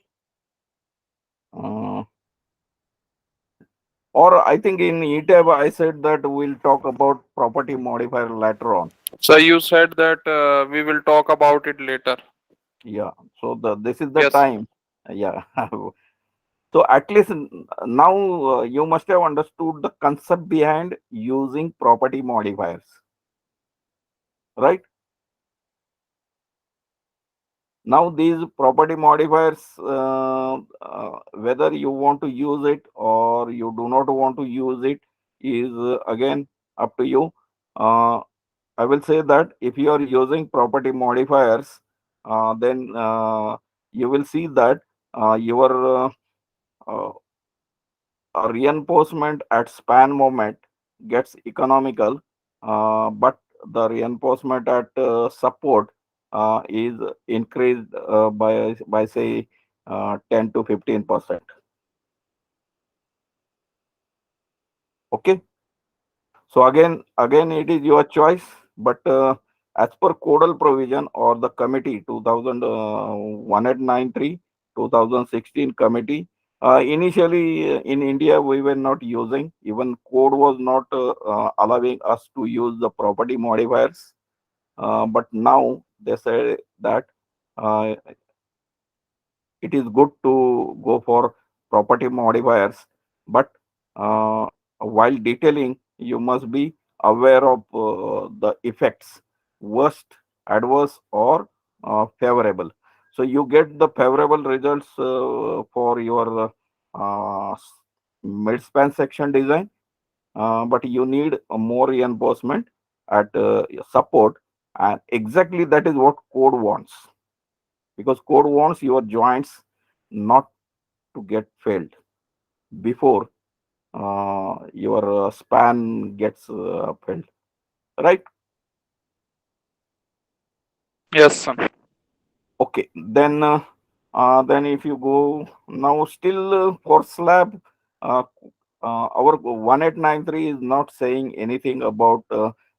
or I think in ETAB I said that we'll talk about property modifier later on. So you said that we will talk about it later. Yeah. So this is the Yes. time. Yeah. So at least now you must have understood the concept behind using property modifiers, right? Now these property modifiers, whether you want to use it or you do not want to use it is again up to you. Uh, I will say that if you are using property modifiers, then you will see that your uh, reinforcement at span moment gets economical, but the reinforcement at support is increased by say 10 to 15%. Okay. So again, it is your choice, but as per Codal provision or the committee 1893 2016 committee, initially in India we were not using, even code was not allowing us to use the property modifiers, but now they say that uh, it is good to go for property modifiers, but while detailing, you must be aware of the effects, worst, adverse, or favorable. So you get the favorable results for your mid-span section design, but you need a more reinforcement at support, and exactly that is what code wants, because code wants your joints not to get failed before your span gets failed, right? Yes, son. Okay, then if you go now, still for slab, uh, our 1893 is not saying anything about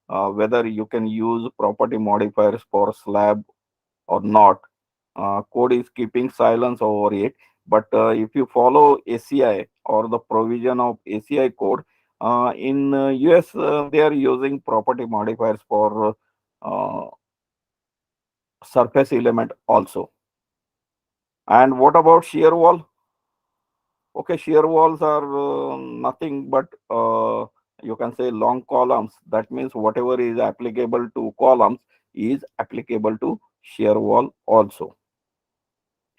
whether you can use property modifiers for slab or not. Code is keeping silence over it. But if you follow ACI or the provision of ACI code, in US they are using property modifiers for surface element also. And what about shear wall? Okay, shear walls are nothing but you can say long columns. That means whatever is applicable to columns is applicable to shear wall also.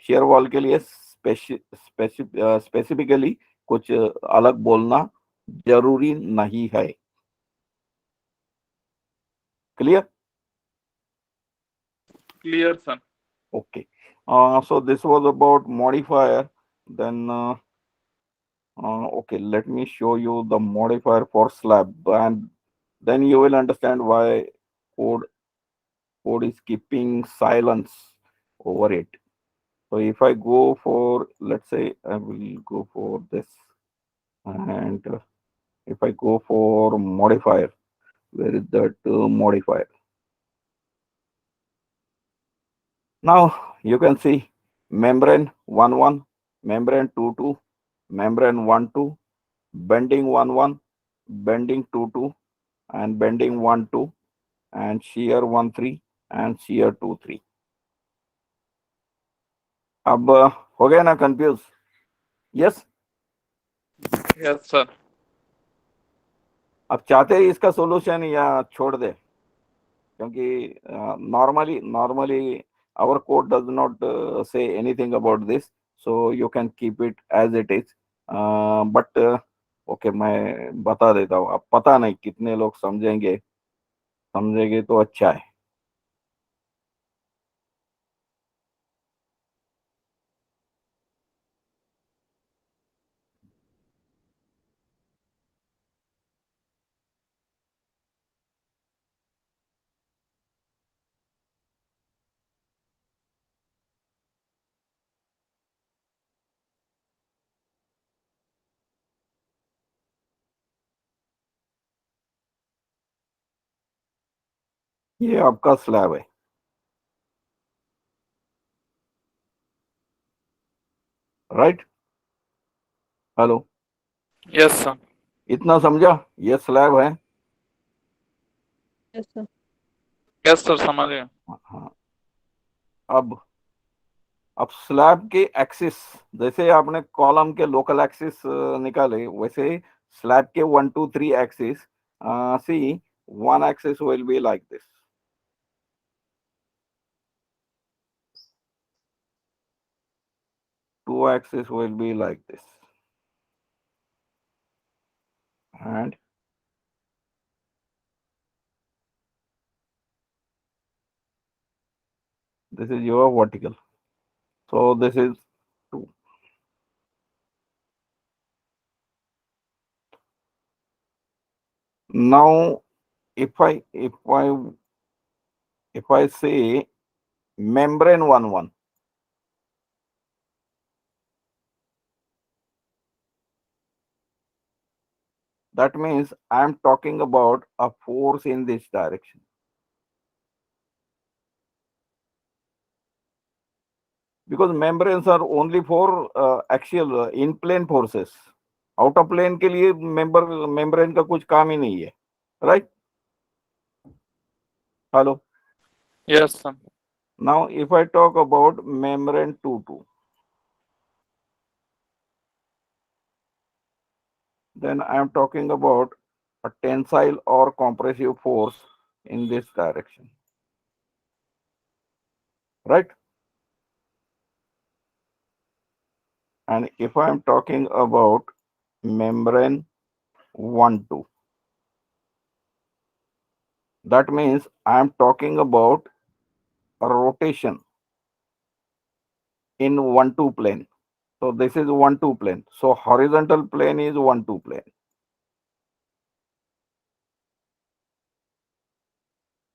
Share wall के लिए specifically कुछ अलग बोलना जरूरी नहीं है. Clear? Clear, son. Okay. So this was about modifier. Then okay, let me show you the modifier for slab, and then you will understand why code is keeping silence over it. So if I go for, let's say I will go for this, and if I go for modifier, where is that modifier? Now you can see membrane 1 1, membrane 2 2, membrane 1 2, bending 1 1, bending 2 2, and bending 1 2, and shear 1 3, and shear 2 3. अब हो गया ना confuse? Yes. Yes sir. अब चाहते हैं इसका solution या छोड़ दे? क्योंकि normally our code does not say anything about this, so you can keep it as it is. But okay, मैं बता देता हूँ। अब पता नहीं कितने लोग समझेंगे, समझेंगे तो अच्छा है। ये आपका स्लैब है, राइट? Hello, yes sir. इतना समझा? ये स्लैब है। Yes, sir. यस सर, समझ गए। हाँ। अब स्लैब के एक्सिस, जैसे आपने कॉलम के लोकल एक्सिस निकाले, वैसे स्लैब के 1 2 3 axis, C one axis will be like this, two axis will be like this, and this is your vertical. So this is 2. Now if I say membrane 1 1, that means I am talking about a force in this direction. Because membranes are only for axial in plane forces. Out of plane के लिए membrane का कुछ काम ही नहीं है, right? Hello. Yes sir. Now if I talk about membrane 2 2, then I am talking about a tensile or compressive force in this direction, right? And if I am talking about membrane 1 2, that means I am talking about a rotation in 1 2 plane. So this is 1 2 plane. So horizontal plane is 1 2 plane,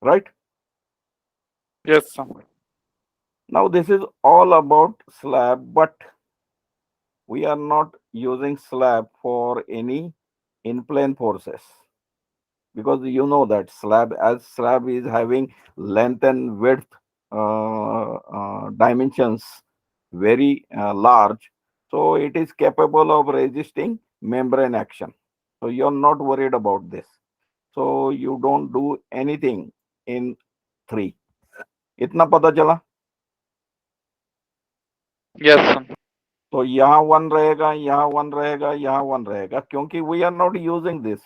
right? Yes sir. Now this is all about slab, but we are not using slab for any in plane forces, because you know that slab is having length and width dimensions very large, so it is capable of resisting membrane action. So you're not worried about this, so you don't do anything in 3. इतना पता चला? Yes sir. तो यहाँ 1 रहेगा, यहाँ 1 रहेगा, यहाँ 1 रहेगा, क्योंकि we are not using this.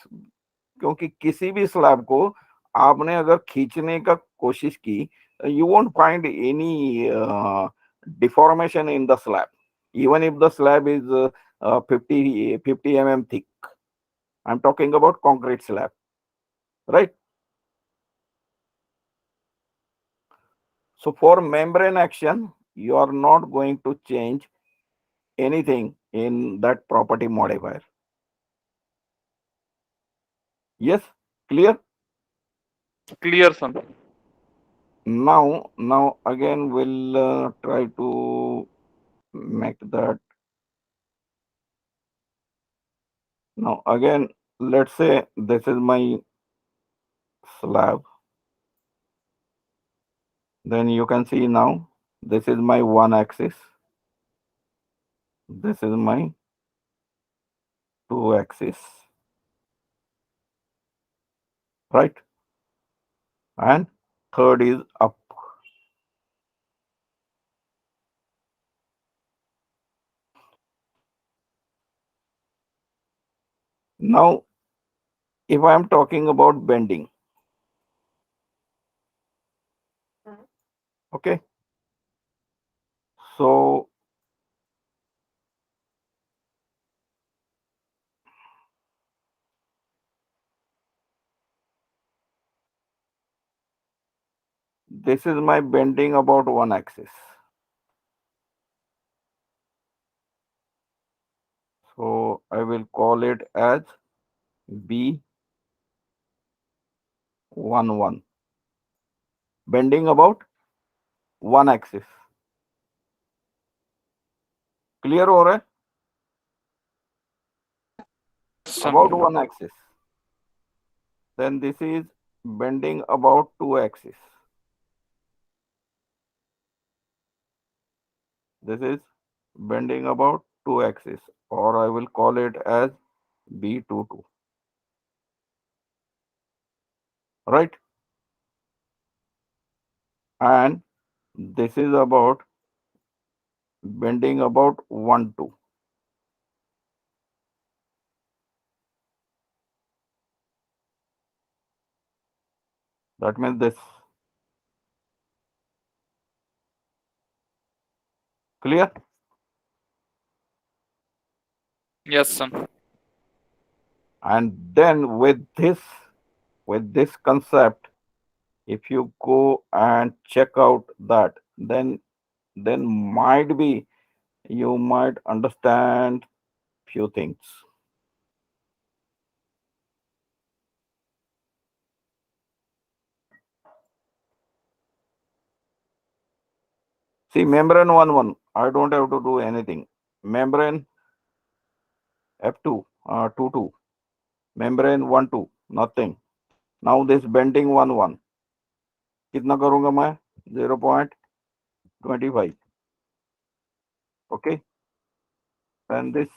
क्योंकि किसी भी स्लैब को आपने अगर खींचने का कोशिश की, you won't find any deformation in the slab, even if the slab is 50 mm thick. I'm talking about concrete slab, right? So for membrane action, you are not going to change anything in that property modifier. Yes, clear? Clear sir. Now again we'll try to make that. Now again, let's say this is my slab. Then you can see now This is my one axis. This is my two axis, right? And third is up. Now, if I am talking about bending, okay, so this is my bending about one axis. So I will call it as B11. Bending about one axis. Clear हो रहा है? About सन one axis. Then this is bending about two axis. This is bending about two axis, or I will call it as B22. Right? And this is about bending about 1 2. That means this. Clear? Yes son And then with this concept, if you go and check out that, then might be you might understand few things. See, membrane 1 1, I don't have to do anything. Membrane F2 2 2, membrane 1 2, nothing. Now this bending 1 1, कितना करूंगा मैं? 0.25. Okay, and this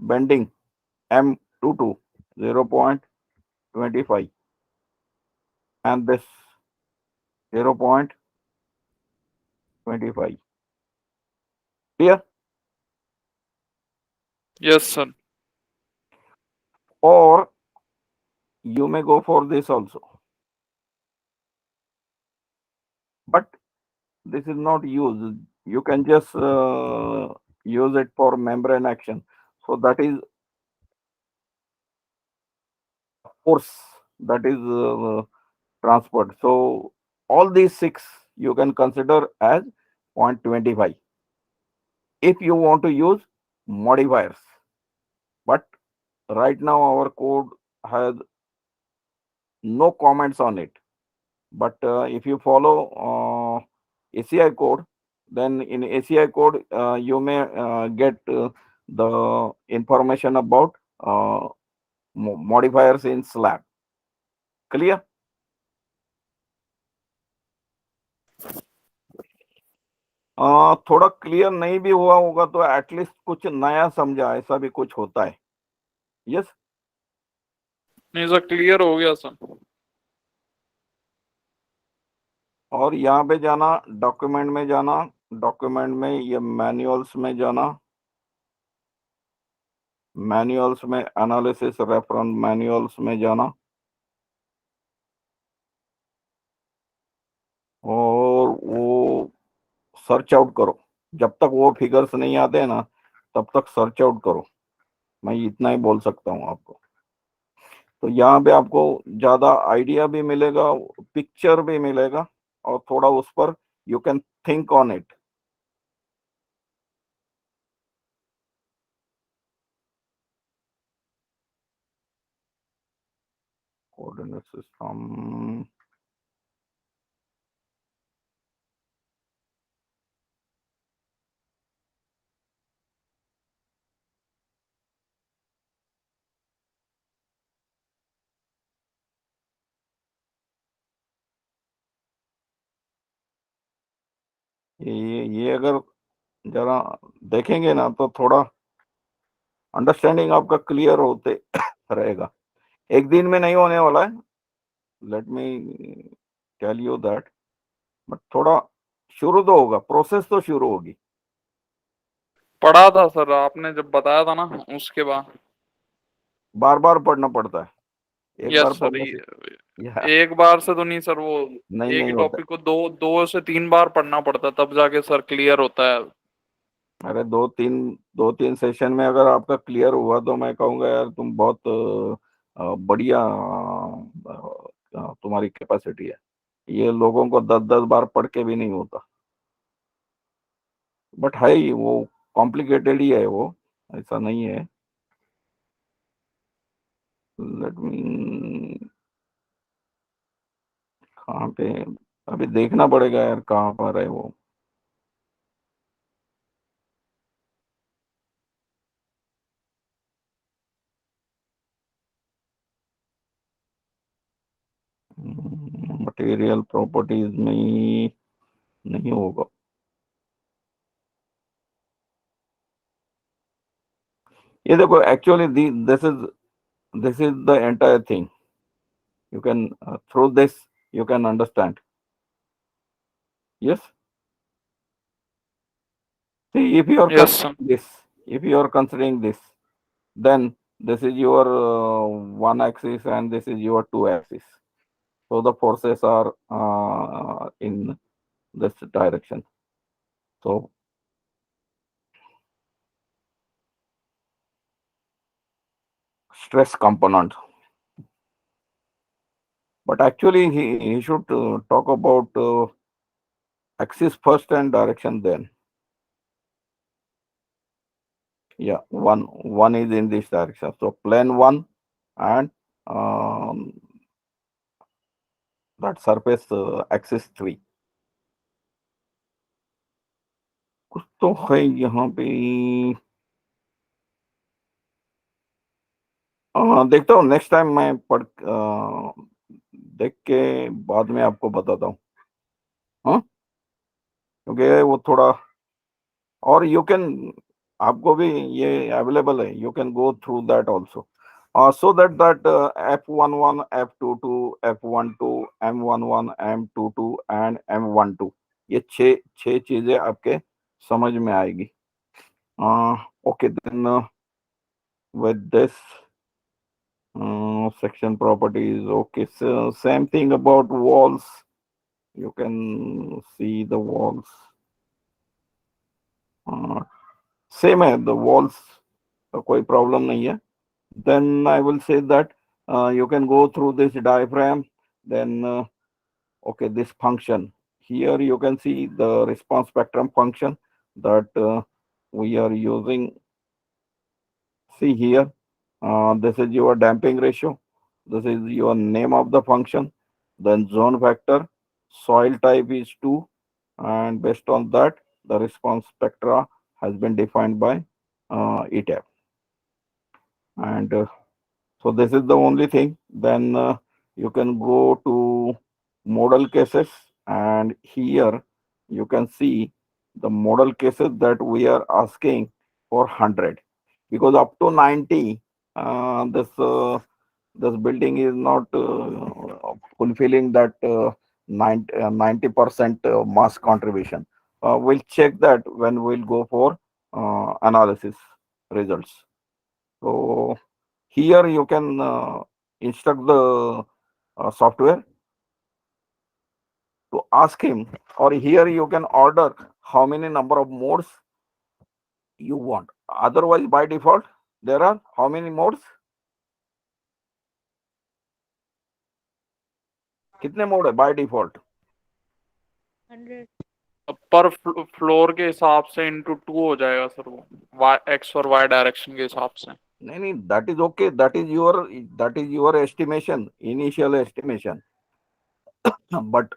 bending M22 0.25, and this 0.25. Clear? Yes son Or you may go for this also, but this is not used. You can just use it for membrane action. So that is force that is transferred. So all these six you can consider as 0.25 if you want to use modifiers. But right now our code has no comments on it. But if you follow ACI code, then in ACI code you may get the information about modifiers in slab. Clear? थोड़ा clear नहीं भी हुआ होगा तो at least कुछ नया समझा, ऐसा भी कुछ होता है. यस. नहीं सर क्लियर हो गया सन और यहाँ पे जाना, डॉक्यूमेंट में जाना, डॉक्यूमेंट में ये मैनुअल्स में जाना, मैनुअल्स में एनालिसिस रेफरेंस मैनुअल्स में जाना, और वो सर्च आउट करो. जब तक वो फिगर्स नहीं आते हैं ना, तब तक सर्च आउट करो. मैं इतना ही बोल सकता हूँ आपको. तो यहाँ पे आपको ज्यादा आइडिया भी मिलेगा, पिक्चर भी मिलेगा, और थोड़ा उस पर you can think on it. Coordinate system ये अगर जरा देखेंगे ना तो थोड़ा अंडरस्टैंडिंग आपका क्लियर होते रहेगा। एक दिन में नहीं होने वाला है, let me tell you that, but थोड़ा शुरू तो होगा, प्रोसेस तो शुरू होगी। पढ़ा था सर आपने जब बताया था ना, उसके बाद। बार बार पढ़ना पड़ता है, एक यस बार सर, पढ़ने से या एक बार से तो नहीं सर, वो एक नहीं ही होता टॉपिक को दो दो से तीन बार पढ़ना पड़ता है, तब जाके सर क्लियर होता है। है। अरे दो तीन सेशन में अगर आपका क्लियर हुआ तो मैं कहूँगा यार तुम बहुत बढ़िया तुम्हारी कैपेसिटी है। ये लोगों को 10-10 बार पढ़ के भी नहीं होता, बट है ही वो, कॉम्प्लिकेटेड ही है वो, ऐसा नहीं है। लेट मी, कहाँ पे, अभी देखना पड़ेगा यार कहाँ पर है वो। मटेरियल प्रॉपर्टीज में ही नहीं होगा। ये देखो actually this is the entire thing, you can through this you can understand. Yes, see, if you are yes sir. considering this, if you are considering this, then this is your one axis and this is your two axis, so the forces are in this direction. So stress component, but actually he should talk about axis first and direction then. Yeah, one is in this direction, so plane one and um, that surface axis 3। कुछ तो है यहाँ पे, देखता हूँ next time मैं देख के बाद में आपको बताता हूँ। हाँ, क्योंकि वो थोड़ा, और यू कैन, आपको भी ये अवेलेबल है, you can go through that also, so that F11 F22 F12 M11 M22 and M12, ये छह चीजें आपके समझ में आएगी। Okay then with this section properties, okay, so same thing about walls, you can see the walls, same है the walls का कोई problem नहीं है। Then I will say that you can go through this diaphragm, then okay, this function here you can see the response spectrum function that we are using. See here, this is your damping ratio, this is your name of the function, then zone factor, soil type is 2, and based on that the response spectra has been defined by ETAP. And so this is the only thing. Then you can go to model cases, and here you can see the model cases that we are asking for 100, because up to 90 this building is not fulfilling that 90% mass contribution. We'll check that when we'll go for analysis results. So here you can instruct the software to ask him, or here you can order how many number of modes you want. Otherwise, by default, there are how many modes? कितने mode है by default? 100। पर floor के हिसाब से into 2 हो जाएगा sir, वो x और वाई डायरेक्शन के हिसाब से। नहीं, that is okay, that is your estimation, initial estimation, but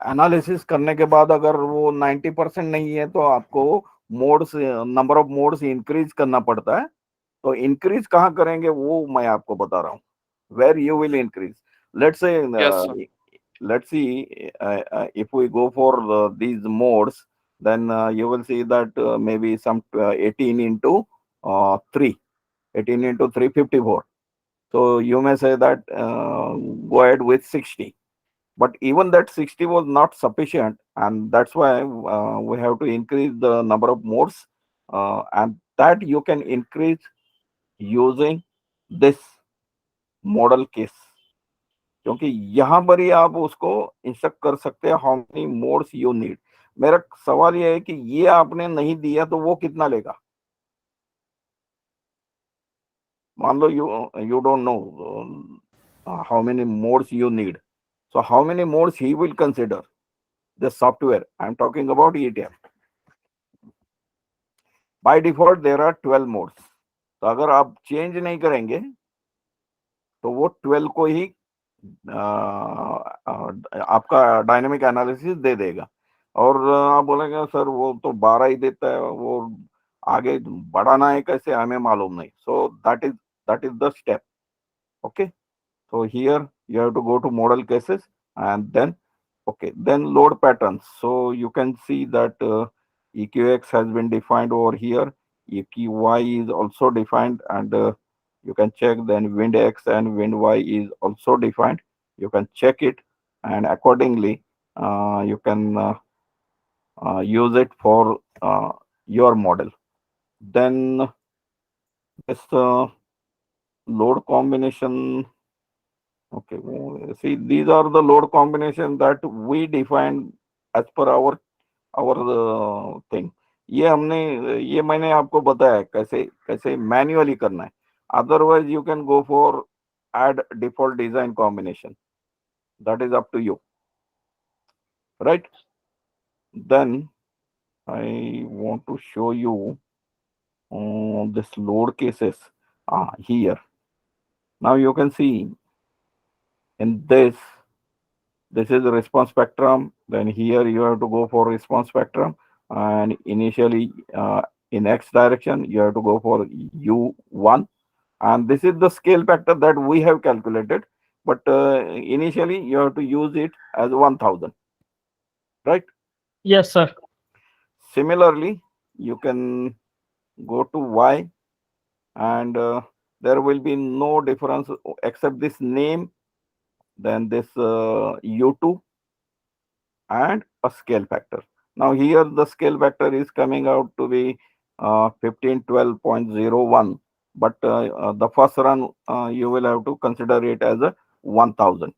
analysis करने के बाद अगर वो 90% नहीं है तो आपको modes, number of modes increase करना पड़ता है। तो इंक्रीज कहाँ करेंगे वो मैं आपको बता रहा हूँ, where you will increase. Let's say yes sir. let's see if we go for these modes, then you will see that maybe some 18 into 3, 18 into 354. So you may say that go ahead with 60. But even that 60 was not sufficient, and that's why we have to increase the number of modes, and that you can increase using this model case. क्योंकि यहाँ पर ही आप उसको instruct कर सकते हैं how many modes you need. मेरा सवाल ये है कि ये आपने नहीं दिया तो वो कितना लेगा? मान लो you don't know how many modes you need, so how many modes he will consider? The software, I'm talking about ETF. By default there are 12 modes. तो अगर आप चेंज नहीं करेंगे तो वो 12 को ही आपका डायनेमिक एनालिसिस दे देगा। और आप बोलेंगे सर वो तो 12 ही देता है, वो आगे बढ़ाना है कैसे हमें मालूम नहीं। सो that is the step. Okay, so here you have to go to model cases, and then then load patterns. So you can see that EQX has been defined over here, EQY is also defined, and you can check. Then wind X and wind Y is also defined. You can check it, and accordingly you can use it for your model. Then this load combination. Okay, see, these are the load combination that we define as per our thing. ये मैंने आपको बताया कैसे कैसे manually करना है। Otherwise you can go for add default design combination. That is up to you, right? Then I want to show you this load cases here. Now you can see in this is the response spectrum. Then here you have to go for response spectrum, and initially in X direction you have to go for U1, and this is the scale factor that we have calculated, but initially you have to use it as 1000, right? Yes, sir. Similarly, you can go to Y, and there will be no difference except this name, then this U2 and a scale factor. Now here the scale factor is coming out to be 1512.01, but the first run you will have to consider it as a 1000.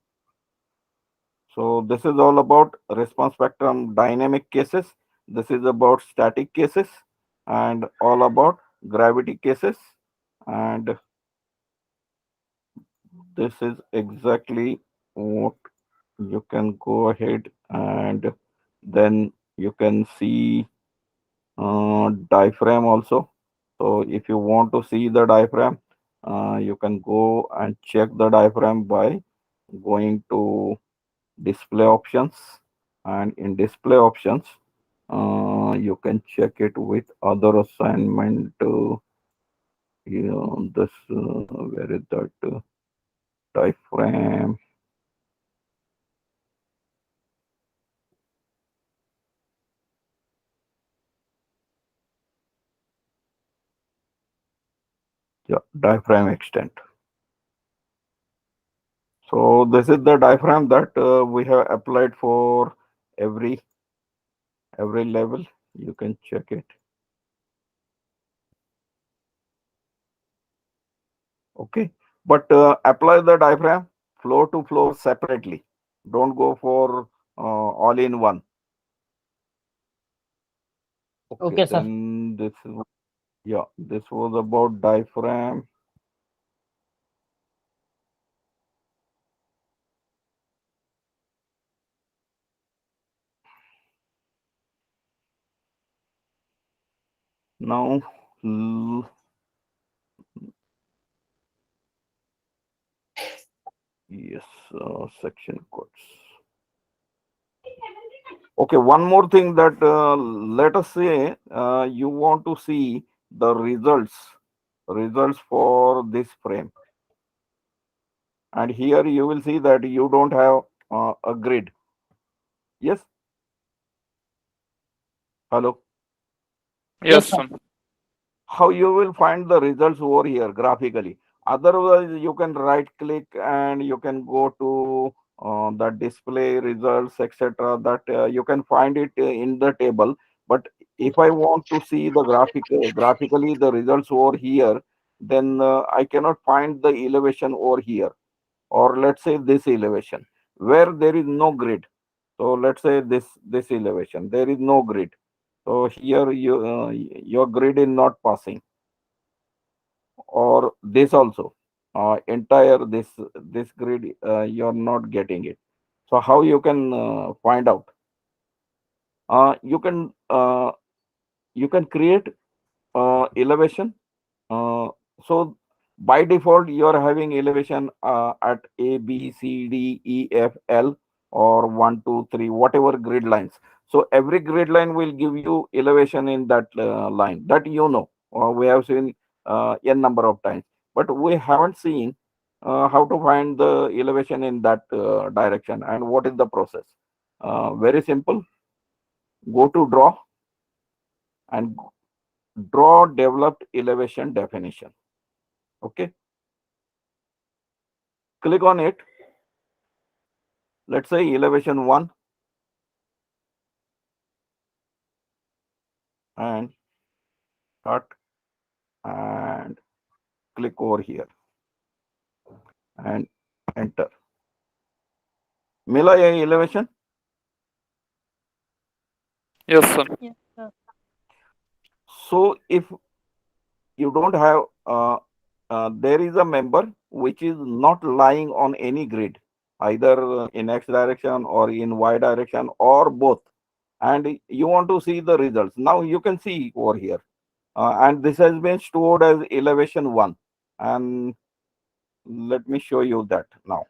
So this is all about response spectrum dynamic cases. This is about static cases, and all about gravity cases, and this is exactly what you can go ahead, and then you can see diaphragm also. So if you want to see the diaphragm, you can go and check the diaphragm by going to display options, and in display options you can check it with other assignment. This where is that diaphragm? Yeah, diaphragm extent. So this is the diaphragm that we have applied for every level. You can check it. Okay, but apply the diaphragm floor to floor separately. Don't go for all in one. Okay, sir. Then this is, yeah, this was about diaphragm. Now yes, section codes. Okay, one more thing that let us say you want to see the results for this frame, and here you will see that you don't have a grid. Yes. Hello. Yes, sir. sir. How you will find the results over here graphically? Otherwise, you can right click and you can go to the display results, etc. That you can find it in the table. But if I want to see the graphically the results over here, then I cannot find the elevation over here, or let's say this elevation where there is no grid. So let's say this elevation, there is no grid. So here your grid is not passing, or this also entire this grid you're not getting it. So how you can find out? uh, you can uh, you can create elevation. uh, so by default you are having elevation at A, B, C, D, E, F, L, or 1, 2, 3, whatever grid lines. So every grid line will give you elevation in that line, that we have seen n number of times, but we haven't seen how to find the elevation in that direction. And what is the process? Very simple. Go to draw and draw developed elevation definition. Okay, click on it. Let's say elevation 1, and cut and click over here and enter. Mila, ये elevation. Yes, sir. Yes, sir. So if you don't have there is a member which is not lying on any grid, either in X direction or in Y direction or both, and you want to see the results. Now you can see over here, and this has been stored as elevation 1. And let me show you that now.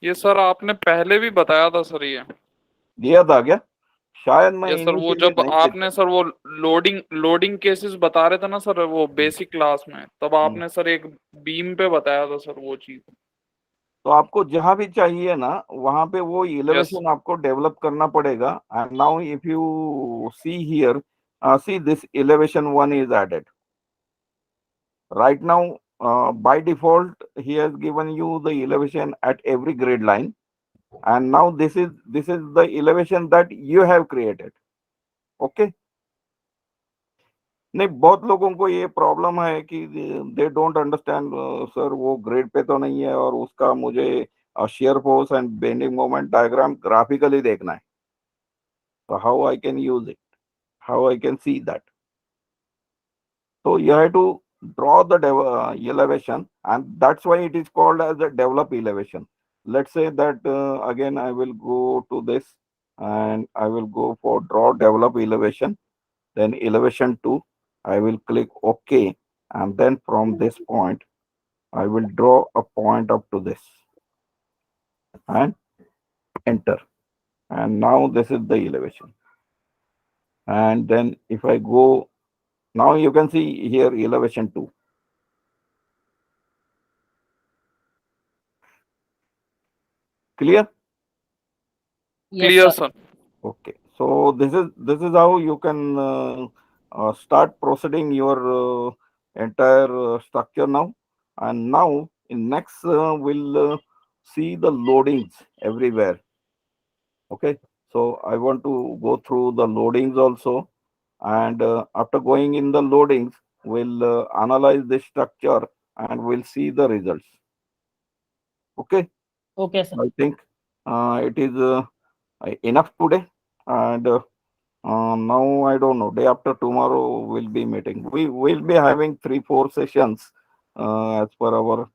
ये sir आपने पहले भी बताया था sir ये। दिया था क्या? शायद मैं ये सर वो इनिशियली जब नहीं आपने देखा। सर वो लोडिंग केसेस बता रहे थे ना सर वो बेसिक क्लास में, तब आपने सर एक बीम पे बताया था सर वो चीज। तो आपको जहां भी चाहिए ना वहां पे वो यस एलिवेशन आपको डेवलप करना पड़ेगा. And now if you see here, see this elevation 1 is added right now. By default he has given you the elevation at every grid line, and now this is the elevation that you have created. Okay. नहीं, बहुत लोगों को ये problem है कि they don't understand sir वो grid पे तो नहीं है और उसका मुझे shear force and bending moment diagram graphically देखना है. So how I can use it? How I can see that? So you have to draw the elevation, and that's why it is called as a develop elevation. Let's say that again I will go to this and I will go for draw develop elevation, then elevation 2. I will click OK, and then from this point I will draw a point up to this and enter. And now this is the elevation. And then if I go, now you can see here elevation 2. Clear? Yes, clear sir. Sir. Okay. So this is how you can start proceeding your entire structure now. And now in next we'll see the loadings everywhere. Okay. So I want to go through the loadings also, and after going in the loadings, we'll analyze the structure and we'll see the results. Okay. Okay, sir. I think it is enough today, and now I don't know. Day after tomorrow we'll be meeting. We will be having 3-4 sessions as per our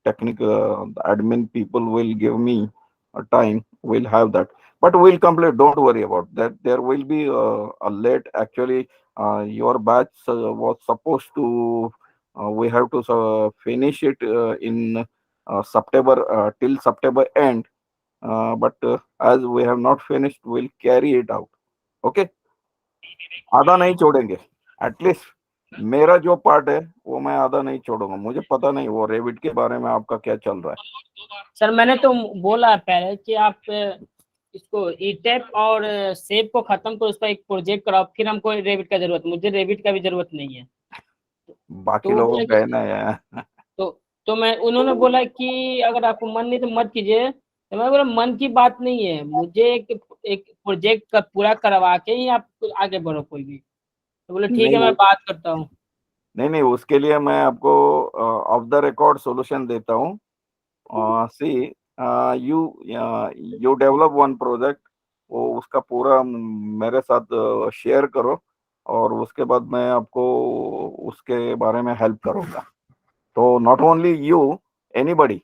technical admin people will give me a time. We'll have that, but we'll complete. Don't worry about that. There will be a late. Actually, your batch was supposed to. We have to finish it in September, till September end. But as we have not finished, we'll carry it out. Okay. आधा नहीं छोड़ेंगे. At least मेरा जो part है वो मैं आधा नहीं छोड़ूंगा। मुझे पता नहीं वो रेविट के बारे में आपका क्या चल रहा है। सर मैंने तो बोला पहले कि आप इसको ईटेप और सेप को खत्म करो, उसका एक प्रोजेक्ट कराओ, फिर हमको रेविट का जरूरत, मुझे रेविट का भी जरूरत नहीं है। बाकी तो वो लोगों बोला का कि कहना है। तो मैं उन्होंने बोला कि अगर आपको मन नहीं तो मत कीजिए, तो मैं बोला मन की बात नहीं है, मुझे एक प्रोजेक्ट का पूरा करवा के ही आप आगे बढ़ो कोई भी। तो बोले ठीक नहीं है मैं बात करता हूँ। नहीं नहीं, उसके लिए मैं आपको ऑफ द रिकॉर्ड सॉल्यूशन देता हूँ। See, you you develop one project, वो उसका पूरा मेरे साथ शेयर करो, और उसके बाद मैं आपको उसके बारे में हेल्प करूंगा। तो नॉट ओनली यू, एनीबडी,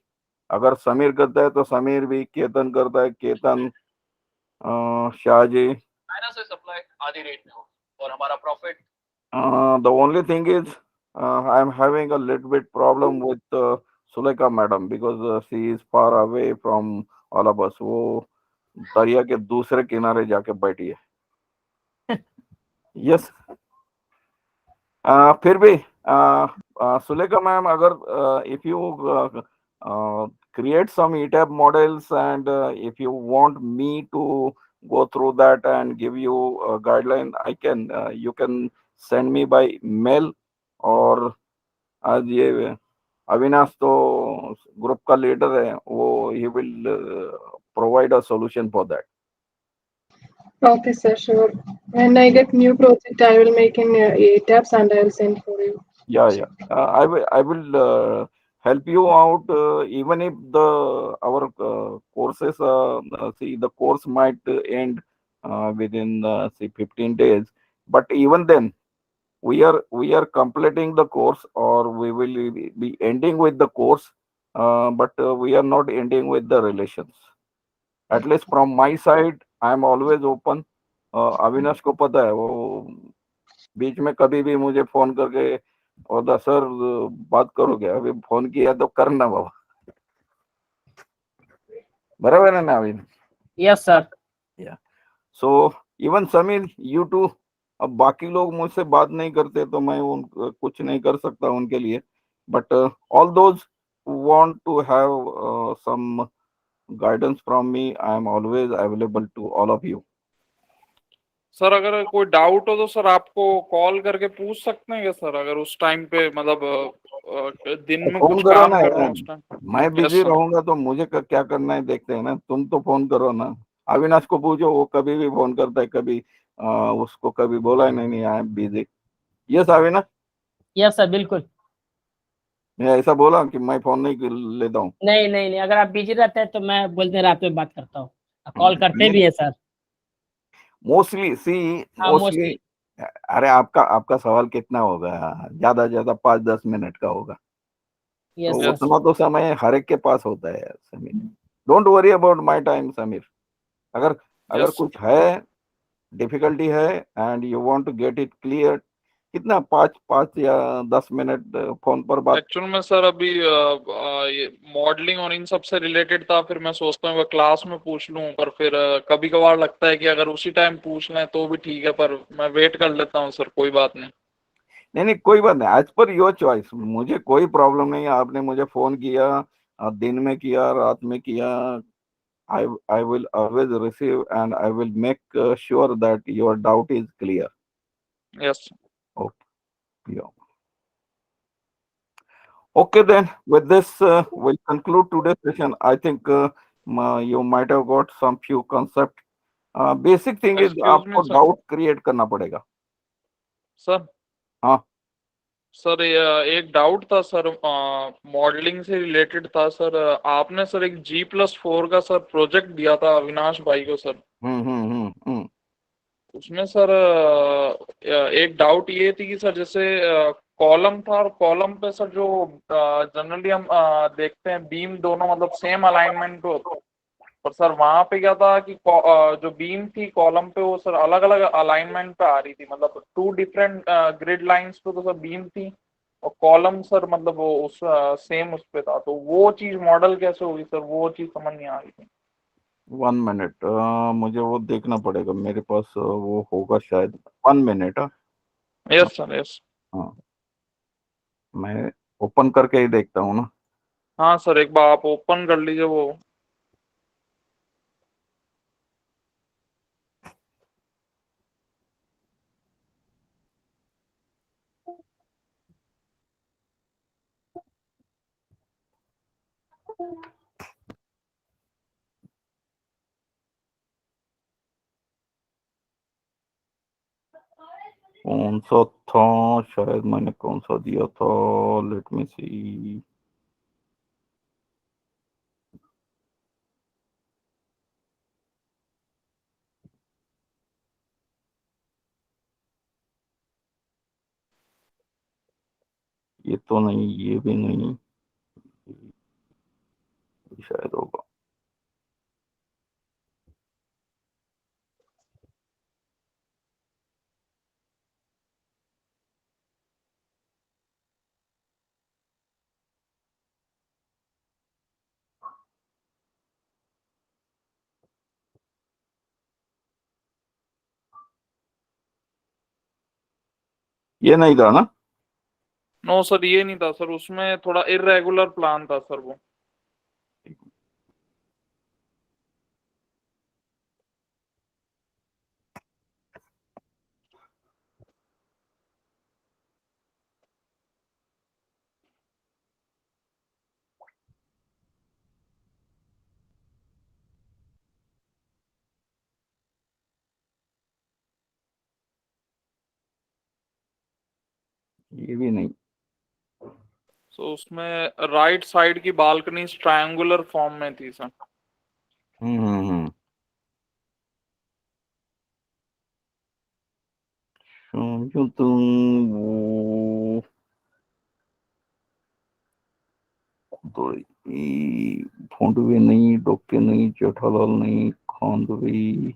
अगर समीर करता है तो समीर भी, केतन करता है केतन, शाहजी। चाइना से सप्लाई आधी रेट में हो और हमारा profit. The only thing is, I am having a little bit problem with Suleika madam because she is far away from all of us. वो दरिया के दूसरे किनारे जाके बैठी है। यस, फिर भी सुलेखा मैम, अगर if you create some ETAP models and if you want me to go through that and give you a guideline, I can, you can send me by mail, और आज ये अविनाश तो ग्रुप का leader है, वो he will provide a solution for that. Okay, sir, sure. When I get new project, I will make in tabs and I will send for you. Yeah. I will help you out, even if our courses, see, the course might end within, say, 15 days, but even then we are completing the course, or we will be ending with the course, but we are not ending with the relations. At least from my side, I am always open. Avinash को पता है, वो बीच में कभी भी मुझे phone करके, और सर बात करोगे, अभी फोन किया तो करना बाबा, बराबर है ना Avin? Yes sir. Yeah so even Sameer, you too. अब बाकी लोग मुझसे बात नहीं करते तो मैं कुछ नहीं कर सकता उनके लिए, but all those want to have some guidance from me, I am always available to all of you. Sir अगर कोई डाउट हो तो सर आपको कॉल करके पूछ सकते हैं क्या सर, अगर उस टाइम पे मतलब दिन में फोन कुछ करो काम ना कर रहे यार, हैं उस टाइम? मैं यस बिजी सर। रहूंगा तो मुझे क्या करना है देखते हैं ना, तुम तो फोन करो ना। अविनाश को पूछो, वो कभी भी फोन करता है, कभी उसको कभी बोला है नहीं I am busy. Yes Avinash, yes sir बिल्कुल। मैं ऐसा बोला कि मैं फोन नहीं लेता हूँ? नहीं, अगर आप बिजी रहते हैं तो मैं बोलते हैं रात में बात करता हूँ, कॉल करते भी है सर। मोस्टली सी, हाँ मोस्टली। मोस्टली। अरे आपका सवाल कितना होगा? ज्यादा ज्यादा 5-10 मिनट का होगा, यस तो सर। उतना तो समय हर एक के पास होता है यार Sameer. Don't worry about my time Sameer. अगर अगर यस कुछ है, डिफिकल्टी है, and you want to get it clear, कितना 5 या 10 मिनट फोन पर बात। एक्चुअल में सर अभी ये मॉडलिंग और इन सब से रिलेटेड था, फिर मैं सोचता हूँ क्लास में पूछ लूँ, पर फिर कभी कभार लगता है कि अगर उसी टाइम पूछ लें तो भी ठीक है, पर मैं वेट कर लेता हूँ सर, कोई बात नहीं। नहीं, कोई बात नहीं, एज पर योर चॉइस, मुझे कोई प्रॉब्लम नहीं है। आपने मुझे फोन किया, दिन में किया, रात में किया, I will always receive and I will make sure that your doubt is clear. Yes Okay. Yeah. Okay, then with this, we'll conclude today's session. I think you might have got some few concept. Basic thing is excuse me आपको sir. doubt create करना पड़ेगा। Sir हाँ, sir एक doubt था sir, modelling से related था sir. आपने sir एक G+4 का सर प्रोजेक्ट दिया था अविनाश भाई को सर, हम्म। उसमें सर एक डाउट ये थी कि सर जैसे कॉलम था, और कॉलम पे सर जो जनरली हम देखते हैं बीम दोनों मतलब सेम अलाइनमेंट पे होते हैं, पर सर वहां पे क्या था कि जो बीम थी कॉलम पे वो सर अलग अलग अलाइनमेंट पे आ रही थी, मतलब 2 डिफरेंट ग्रिड लाइंस पे तो सर बीम थी, और कॉलम सर मतलब वो उस सेम उस पे था। तो वो चीज मॉडल कैसे होगी सर, वो चीज समझ नहीं आ रही थी। 1 मिनट, मुझे वो देखना पड़ेगा, मेरे पास वो होगा शायद। 1 मिनट। Yes sir yes. हाँ, मैं ओपन करके ही देखता हूँ ना। हाँ सर, एक बार आप ओपन कर लीजिए वो। कौन सा था, शायद मैंने कौन सा दिया था, लेट मी सी। ये तो नहीं, ये भी नहीं, शायद होगा। ये नहीं था ना? नो सर, ये नहीं था सर, उसमें थोड़ा इरेगुलर प्लान था सर वो। ये भी नहीं। तो उसमें राइट साइड की बालकनी ट्रायंगुलर फॉर्म में थी सर। हम्म। समझो तुम वो भोंडवे नहीं, डोके नहीं, जेठालाल नहीं, खांदवी,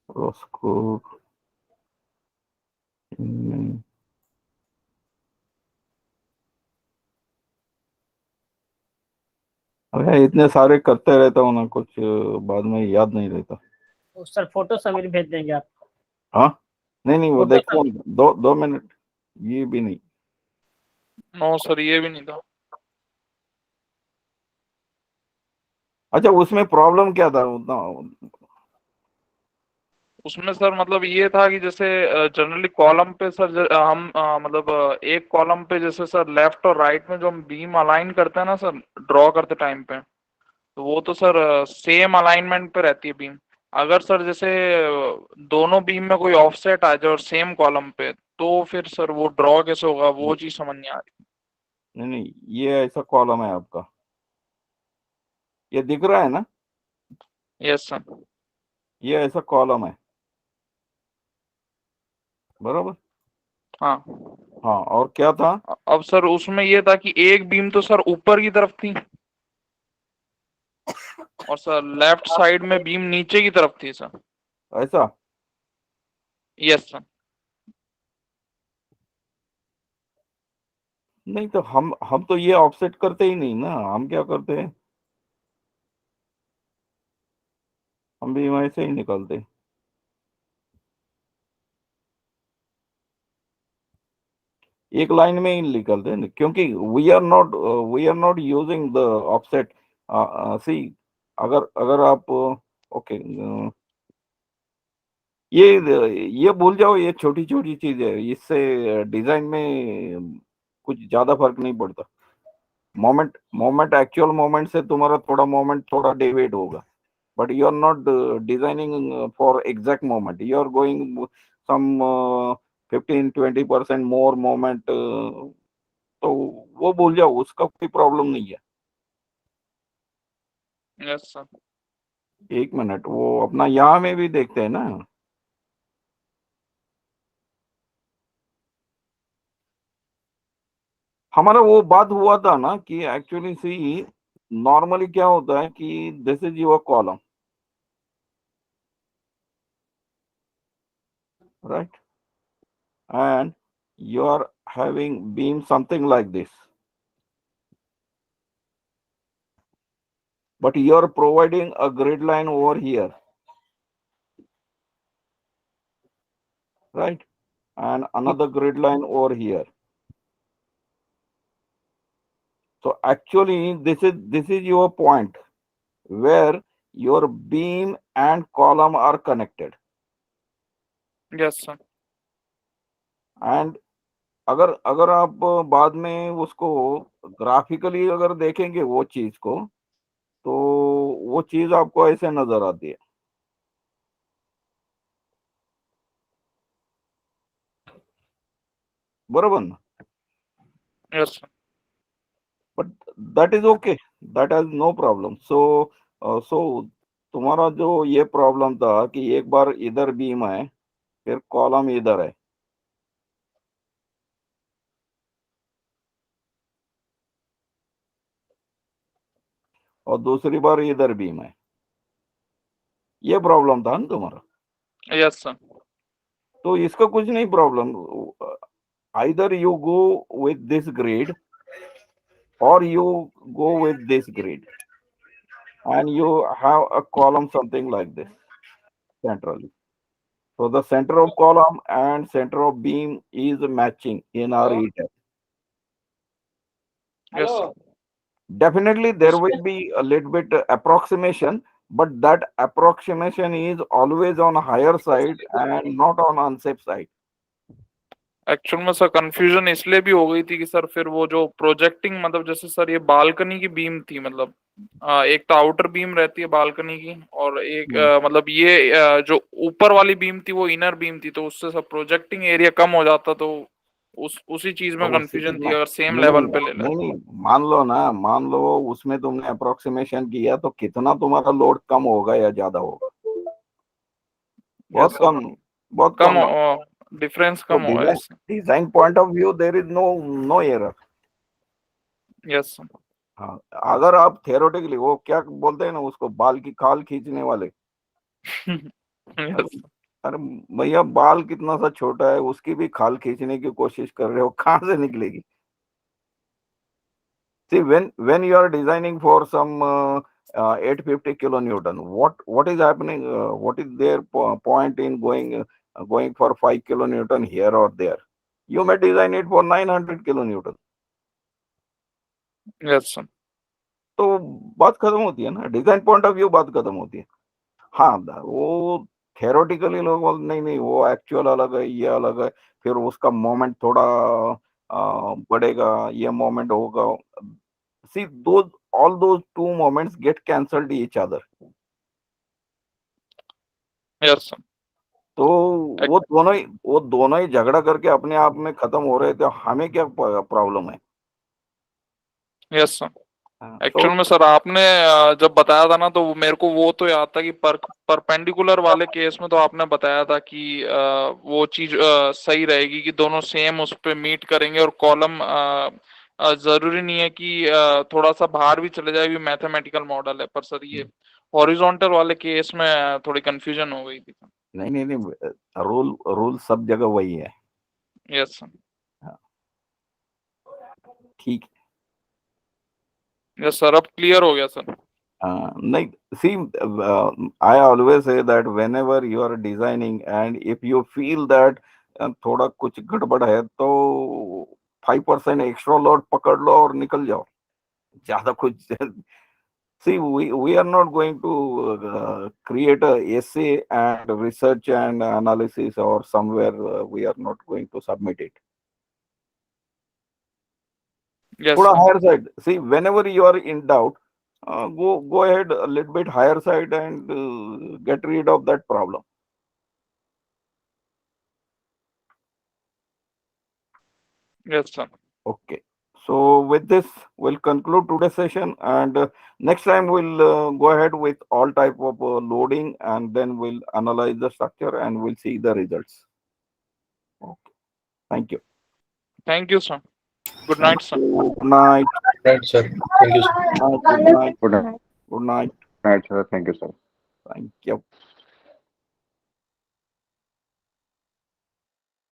रॉस्को नहीं। अरे इतने सारे करते रहता हूँ ना, कुछ बाद में याद नहीं रहता। तो सर फोटो समीर भेज देंगे आप। हाँ, नहीं नहीं, वो फोटो देखो, समीर। 2 मिनट। ये भी नहीं। नो सर, ये भी नहीं था। अच्छा, उसमें प्रॉब्लम क्या था उतना? उसमें सर मतलब ये था कि जैसे जनरली कॉलम पे सर हम मतलब एक कॉलम पे जैसे सर लेफ्ट और राइट में जो हम बीम अलाइन करते हैं ना सर, ड्रॉ करते टाइम पे, तो वो तो सर सेम अलाइनमेंट पे रहती है बीम। अगर सर जैसे दोनों बीम में कोई ऑफसेट आ जाए और सेम कॉलम पे, तो फिर सर वो ड्रॉ कैसे होगा, वो चीज समझ नहीं आ रही। नहीं नहीं, ये ऐसा कॉलम है आपका, ये दिख रहा है ना? Yes sir. ये ऐसा कॉलम है, बराबर। हाँ। हाँ, और क्या था? अब सर उसमें ये था कि एक बीम तो सर ऊपर की तरफ थी, और सर लेफ्ट साइड में बीम नीचे की तरफ थी सर। ऐसा? Yes sir. नहीं तो हम तो ये ऑफसेट करते ही नहीं ना, हम क्या करते हैं, हम भी वहीं से ही निकलते। एक लाइन में ही निकलते हैं, क्योंकि we are not using the offset. See, अगर अगर आप ओके, ये भूल जाओ, ये छोटी छोटी चीज है, इससे डिजाइन में कुछ ज्यादा फर्क नहीं पड़ता। मोमेंट मोमेंट एक्चुअल मोमेंट से तुम्हारा थोड़ा मोमेंट थोड़ा डेविएट होगा, but you are not designing for exact moment. You are going some 15-20% more moment, तो वो भूल जाओ, उसका कोई प्रॉब्लम नहीं है। Yes sir. 1 मिनट, वो अपना यहाँ में भी देखते हैं ना। हमारा वो बात हुआ था ना कि एक्चुअली सी, नॉर्मली क्या होता है कि this is your column, right, and you are having beam something like this, but you are providing a grid line over here. right? And another grid line over here. So actually, this is your point where your beam and column are connected. Yes sir. And अगर अगर आप बाद में उसको graphically अगर देखेंगे वो चीज को, तो वो चीज आपको ऐसे नजर आती है. बरोबर ना? Yes sir. But that is okay, that has no problem. So तुम्हारा जो ये प्रॉब्लम था कि एक बार इधर बीम है, फिर कॉलम इधर है, और दूसरी बार इधर बीम है, ये प्रॉब्लम था ना तुम्हारा. Yes sir. तो इसका कुछ नहीं problem. Either you go with this grid or you go with this grid and you have a column something like this centrally. So the center of column and center of beam is matching in our Hello? ETAP. Yes sir. Hello Definitely there will be a little bit approximation, but that approximation is always on higher side and not on unsafe side. Actual में sir confusion इसलिए भी हो गई थी कि sir फिर वो जो प्रोजेक्टिंग मतलब जैसे सर ये बालकनी की बीम थी, मतलब एक तो आउटर बीम रहती है बालकनी की, और एक मतलब ये जो ऊपर वाली बीम थी वो इनर बीम थी, तो उससे सब प्रोजेक्टिंग एरिया कम हो जाता, तो उसी चीज में तो उसी कंफ्यूजन चीज थी में अगर सेम नहीं लेवल पे ले नहीं लेते. नहीं, मान लो ना, मान लो उसमें तुमने अप्रोक्सीमेशन किया तो कितना तुम्हारा लोड कम होगा या ज्यादा होगा? बहुत Yes sir. कम, बहुत कम कम ना. डिफरेंस तो कम हुआ है डिजाइन इससे. Design point of view there is no error. Yes sir. हाँ, अगर आप थियोरेटिकली वो क्या बोलते हैं ना उसको, बाल की खाल खींचने वाले. यस. अरे भैया, बाल कितना सा छोटा है, उसकी भी खाल खींचने की कोशिश कर रहे हो, कहाँ से निकलेगी? See, when you are designing for some 850 kilonewton, what is happening? What is their point in going for 5 kilonewton here or there? You may design it for 900 kilonewton. Yes sir. तो बात खत्म होती है ना, डिजाइन पॉइंट ऑफ व्यू बात खत्म होती है. हाँ, वो थेरोटिकली लोग बोलते नहीं नहीं, वो एक्चुअल अलग है, ये अलग है, फिर उसका मोमेंट थोड़ा बढ़ेगा, ये मोमेंट होगा. See, all those two moments get cancelled each other. Yes sir. तो वो दोनों ही झगड़ा करके अपने आप में खत्म हो रहे थे. हमें क्या प्रॉब्लम है? Yes sir. हाँ, एक्चुअल में सर आपने जब बताया था ना, तो मेरे को वो तो याद था कि परपेंडिकुलर वाले केस में तो आपने बताया था कि वो चीज सही रहेगी कि दोनों सेम उस पे मीट करेंगे, और कॉलम जरूरी नहीं है कि थोड़ा सा बाहर भी चले जाए, भी मैथमेटिकल मॉडल है. पर सर ये हॉरिजॉन्टल वाले केस में थोड़ी कंफ्यूजन हो गई थी. नहीं नहीं नहीं, रूल सब जगह वही है. Yes sir. हाँ, ठीक. यस सर, अब क्लियर हो गया सर. नहीं, see, I always say that whenever you are designing and if you feel that थोड़ा कुछ गड़बड़ है, तो 5% एक्स्ट्रा लोड पकड़ लो और निकल जाओ. ज्यादा कुछ see, we are not going to create a essay and research and analysis or somewhere we are not going to submit it. Yes थोड़ा sir. higher side. See, whenever you are in doubt, go ahead a little bit higher side and get rid of that problem. Yes sir. Okay. So with this, we'll conclude today's session, and next time we'll go ahead with all type of loading, and then we'll analyze the structure and we'll see the results. Okay. Thank you. Thank you sir. Good night sir. Good night. Right, sir. Thank you, sir. Good night. Good night. Good night. Right, sir. Thank you, sir. Thank you.